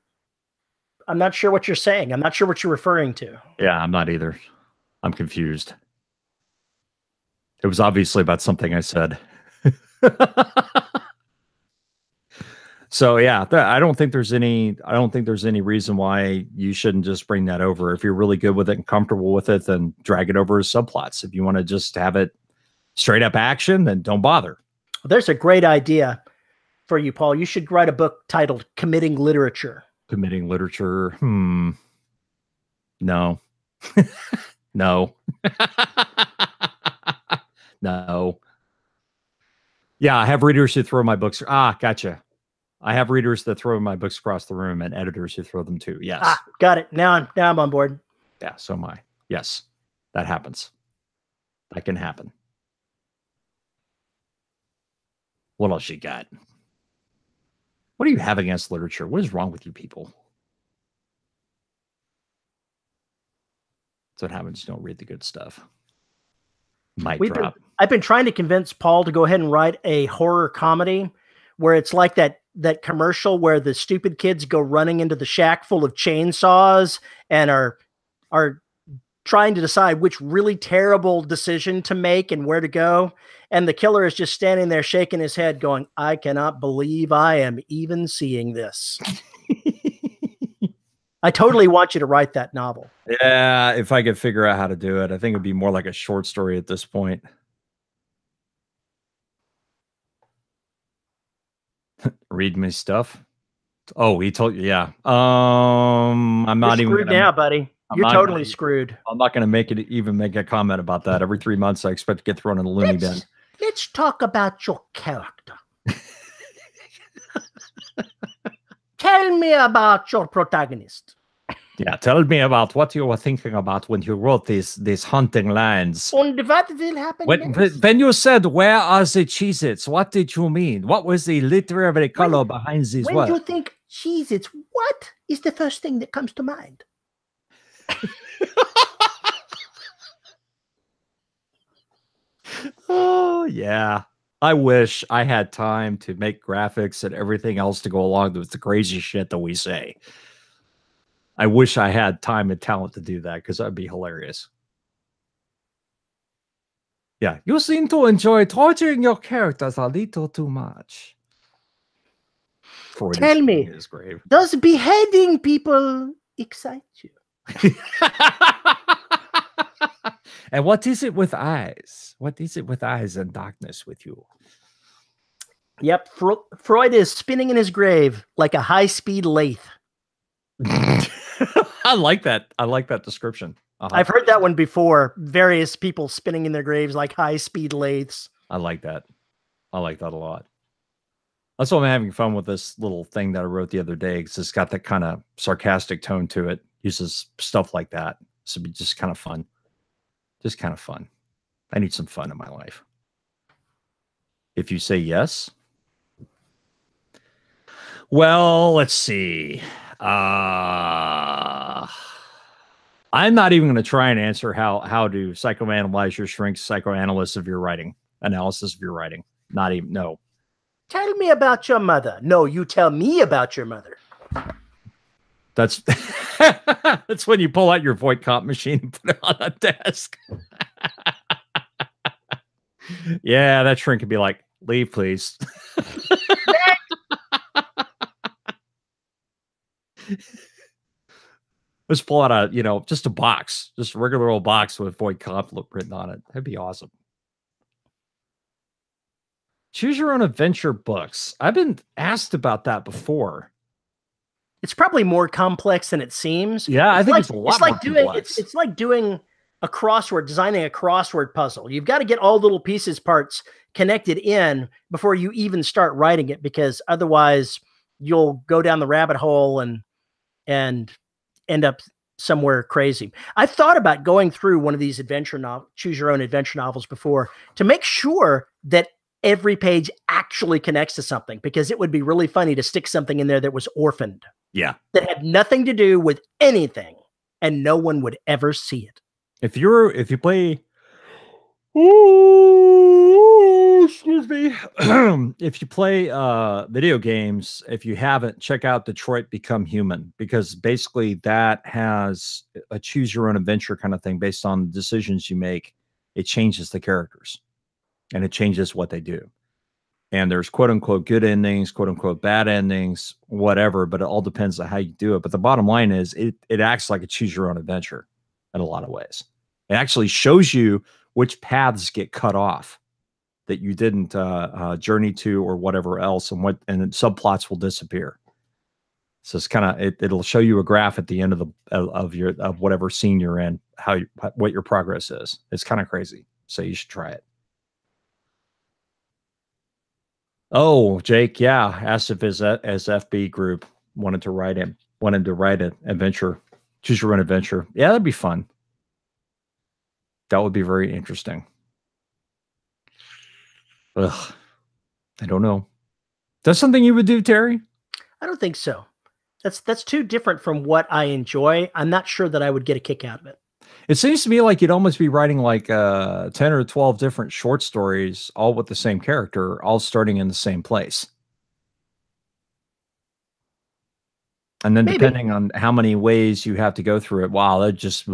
A: what you're saying. I'm not sure what you're referring to.
B: Yeah, I'm not either. I'm confused. It was obviously about something I said. So yeah, I don't think there's any reason why you shouldn't just bring that over. If you're really good with it and comfortable with it, then drag it over as subplots. If you want to just have it straight up action, then don't bother.
A: There's a great idea for you, Paul. You should write a book titled Committing Literature.
B: Committing literature. No. No. No. Yeah, I have readers who throw my books. Gotcha. I have readers that throw my books across the room and editors who throw them too. Yes.
A: Got it. Now I'm on board.
B: Yeah, so am I. Yes, that happens. That can happen. What else you got? What do you have against literature? What is wrong with you people? That's what happens. You don't read the good stuff.
A: I've been trying to convince Paul to go ahead and write a horror comedy where it's like that commercial where the stupid kids go running into the shack full of chainsaws and are trying to decide which really terrible decision to make and where to go. And the killer is just standing there shaking his head going, I cannot believe I am even seeing this. I totally want you to write that novel.
B: Yeah, if I could figure out how to do it. I think it'd be more like a short story at this point. Read me stuff. Oh, he told you, yeah. I'm not even
A: screwed now, buddy. You're totally screwed.
B: I'm not going to even make a comment about that. Every 3 months, I expect to get thrown in the loony bin.
A: Let's talk about your character. Tell me about your protagonist.
B: Yeah, tell me about what you were thinking about when you wrote these haunting lines.
A: And what will happen
B: when you said, where are the Cheez-Its? What did you mean? What was the literary color behind these words?
A: When you think Cheez-Its, what is the first thing that comes to mind?
B: Oh, yeah. I wish I had time to make graphics and everything else to go along with the crazy shit that we say. I wish I had time and talent to do that because that'd be hilarious. Yeah, you seem to enjoy torturing your characters a little too much.
A: Tell me, does beheading people excite you?
B: And what is it with eyes? What is it with eyes and darkness with you?
A: Yep, Freud is spinning in his grave like a high-speed lathe.
B: I like that. I like that description.
A: I've heard that one before. Various people spinning in their graves like high-speed lathes.
B: I like that. I like that a lot. That's why I'm having fun with this little thing that I wrote the other day because it's got that kind of sarcastic tone to it. Uses stuff like that. So it'd be just kind of fun. Just kind of fun. I need some fun in my life. If you say yes. Well, let's see. I'm not even going to try and answer how to psychoanalyze your shrinks, psychoanalysis of your writing, analysis of your writing. Not even, no.
A: Tell me about your mother. No, you tell me about your mother.
B: That's That's when you pull out your void comp machine and put it on a desk. Yeah, that shrink could be like, leave, please. Let's pull out a, just a box, just a regular old box with void comp written on it. That'd be awesome. Choose your own adventure books. I've been asked about that before.
A: It's probably more complex than it seems.
B: Yeah, I think it's a lot more complex.
A: It's like doing a crossword, designing a crossword puzzle. You've got to get all little parts connected in before you even start writing it, because otherwise you'll go down the rabbit hole and end up somewhere crazy. I've thought about going through one of these choose your own adventure novels before to make sure that every page actually connects to something, because it would be really funny to stick something in there that was orphaned.
B: Yeah.
A: That had nothing to do with anything, and no one would ever see it.
B: If you play, excuse me, if you play video games, if you haven't, check out Detroit Become Human, because basically that has a choose your own adventure kind of thing based on the decisions you make. It changes the characters and it changes what they do. And there's quote unquote good endings, quote unquote bad endings, whatever, but it all depends on how you do it. But the bottom line is it acts like a choose your own adventure in a lot of ways. It actually shows you which paths get cut off that you didn't journey to or whatever else, and then subplots will disappear. So it's kind of it'll show you a graph at the end of whatever scene you're in, what your progress is. It's kind of crazy. So you should try it. Oh, Jake, yeah, asked if his FB group wanted to write an adventure, choose your own adventure. Yeah, that'd be fun. That would be very interesting. Ugh, I don't know. That's something you would do, Terry?
A: I don't think so. That's too different from what I enjoy. I'm not sure that I would get a kick out of it.
B: It seems to me like you'd almost be writing like 10 or 12 different short stories, all with the same character, all starting in the same place. And then depending on how many ways you have to go through it, wow, that just, I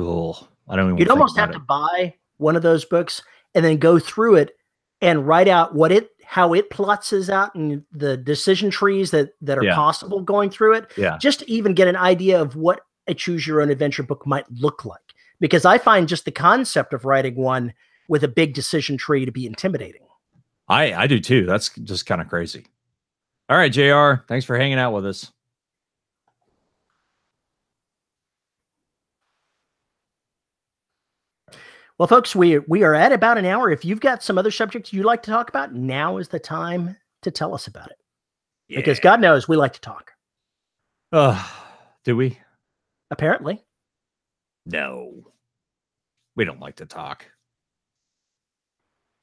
B: don't even.
A: You'd almost have to buy one of those books and then go through it and write out how it plots out and the decision trees that are possible going through it.
B: Yeah.
A: Just to even get an idea of what a choose your own adventure book might look like. Because I find just the concept of writing one with a big decision tree to be intimidating.
B: I do too. That's just kind of crazy. All right, JR, thanks for hanging out with us.
A: Well, folks, we are at about an hour. If you've got some other subjects you'd like to talk about, now is the time to tell us about it. Yeah. Because God knows we like to talk.
B: Do we?
A: Apparently.
B: No, we don't like to talk.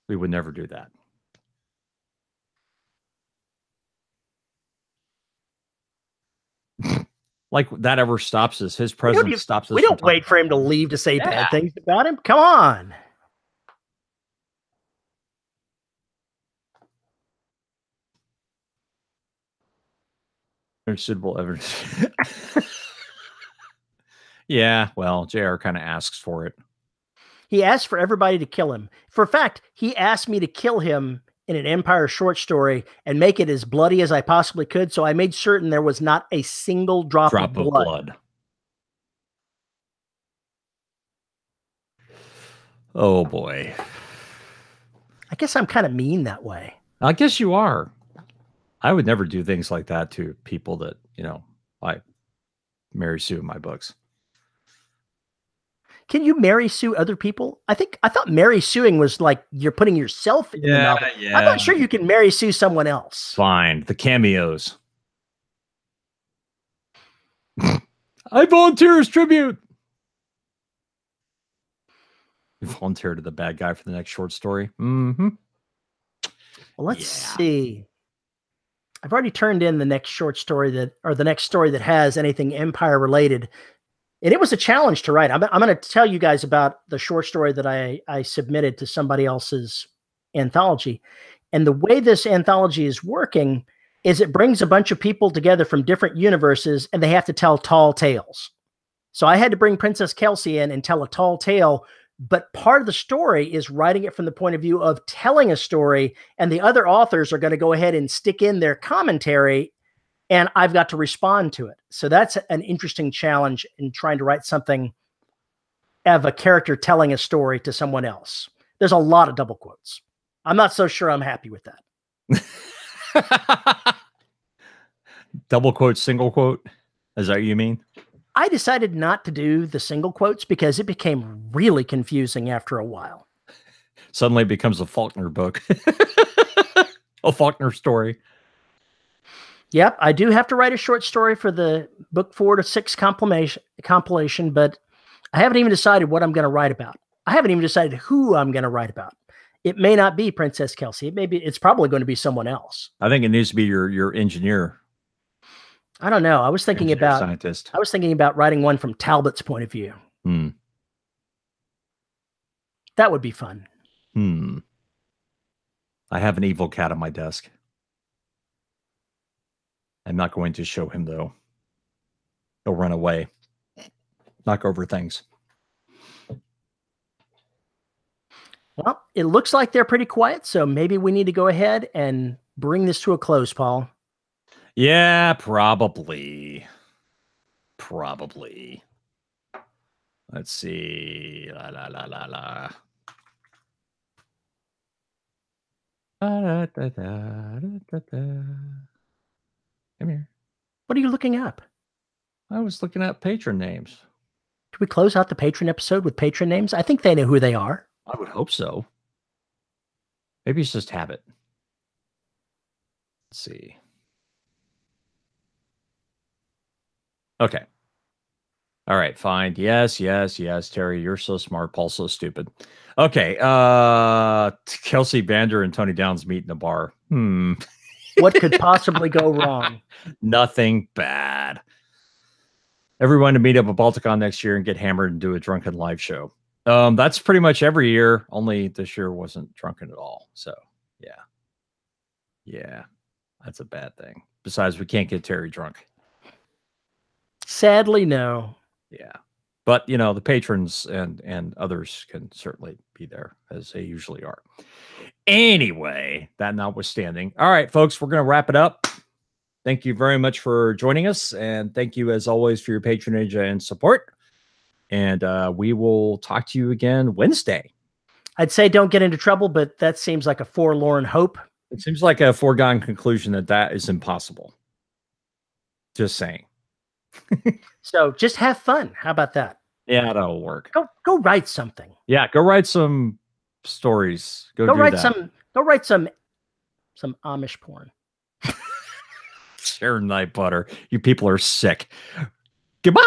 B: We would never do that. Like that ever stops us. His presence stops us.
A: We don't wait for him to leave to say bad things about him. Come on.
B: There's suitable evidence. Yeah, well, JR kind of asks for it.
A: He asked for everybody to kill him. For a fact, he asked me to kill him in an Empire short story and make it as bloody as I possibly could, so I made certain there was not a single drop of blood.
B: Oh, boy.
A: I guess I'm kind of mean that way.
B: I guess you are. I would never do things like that to people that, I Mary Sue in my books.
A: Can you Mary Sue other people? I thought Mary Suing was like you're putting yourself in the novel. Yeah. I'm not sure you can Mary Sue someone else.
B: Fine. The cameos. I volunteer as tribute. You volunteer to the bad guy for the next short story. Mm-hmm.
A: Well, let's see. I've already turned in the next short story the next story that has anything Empire related. And it was a challenge to write. I'm going to tell you guys about the short story that I submitted to somebody else's anthology. And the way this anthology is working is it brings a bunch of people together from different universes, and they have to tell tall tales. So I had to bring Princess Kelsey in and tell a tall tale. But part of the story is writing it from the point of view of telling a story, and the other authors are going to go ahead and stick in their commentary, and I've got to respond to it. So that's an interesting challenge in trying to write something of a character telling a story to someone else. There's a lot of double quotes. I'm not so sure I'm happy with
B: that. Double quote, single quote? Is that what you mean?
A: I decided not to do the single quotes because it became really confusing after a while.
B: Suddenly it becomes a Faulkner book. A Faulkner story.
A: Yep, I do have to write a short story for the book 4 to 6 compilation, but I haven't even decided what I'm going to write about. I haven't even decided who I'm going to write about. It may not be Princess Kelsey. It's probably going to be someone else.
B: I think it needs to be your engineer.
A: I don't know. I was thinking about
B: scientist.
A: I was thinking about writing one from Talbot's point of view. That would be fun.
B: I have an evil cat on my desk. I'm not going to show him, though. He'll run away. Knock over things.
A: Well, it looks like they're pretty quiet, so maybe we need to go ahead and bring this to a close, Paul.
B: Yeah, probably. Probably. Let's see. La la la la la. Da, da, da, da, da. Come here.
A: What are you looking up?
B: I was looking at patron names.
A: Did we close out the patron episode with patron names? I think they know who they are.
B: I would hope so. Maybe it's just habit. Let's see. Okay. All right, fine. Yes, Terry, you're so smart. Paul's so stupid. Okay. Kelsey Vander and Tony Downs meet in a bar.
A: What could possibly go wrong?
B: Nothing bad. Everyone to meet up at Balticon next year and get hammered and do a drunken live show. That's pretty much every year. Only this year wasn't drunken at all. So yeah, that's a bad thing. Besides, we can't get Terry drunk.
A: Sadly, no.
B: Yeah, but the patrons and others can certainly be there, as they usually are. Anyway, that notwithstanding, all right, folks, we're going to wrap it up. Thank you very much for joining us, and thank you as always for your patronage and support. And we will talk to you again Wednesday.
A: I'd say don't get into trouble, but that seems like a forlorn hope.
B: It seems like a foregone conclusion that is impossible. Just saying.
A: So just have fun. How about that?
B: Yeah, that'll work.
A: Go write something.
B: Yeah, go write some stories. Go write some
A: Amish porn.
B: Sharon Night Butter. You people are sick. Goodbye.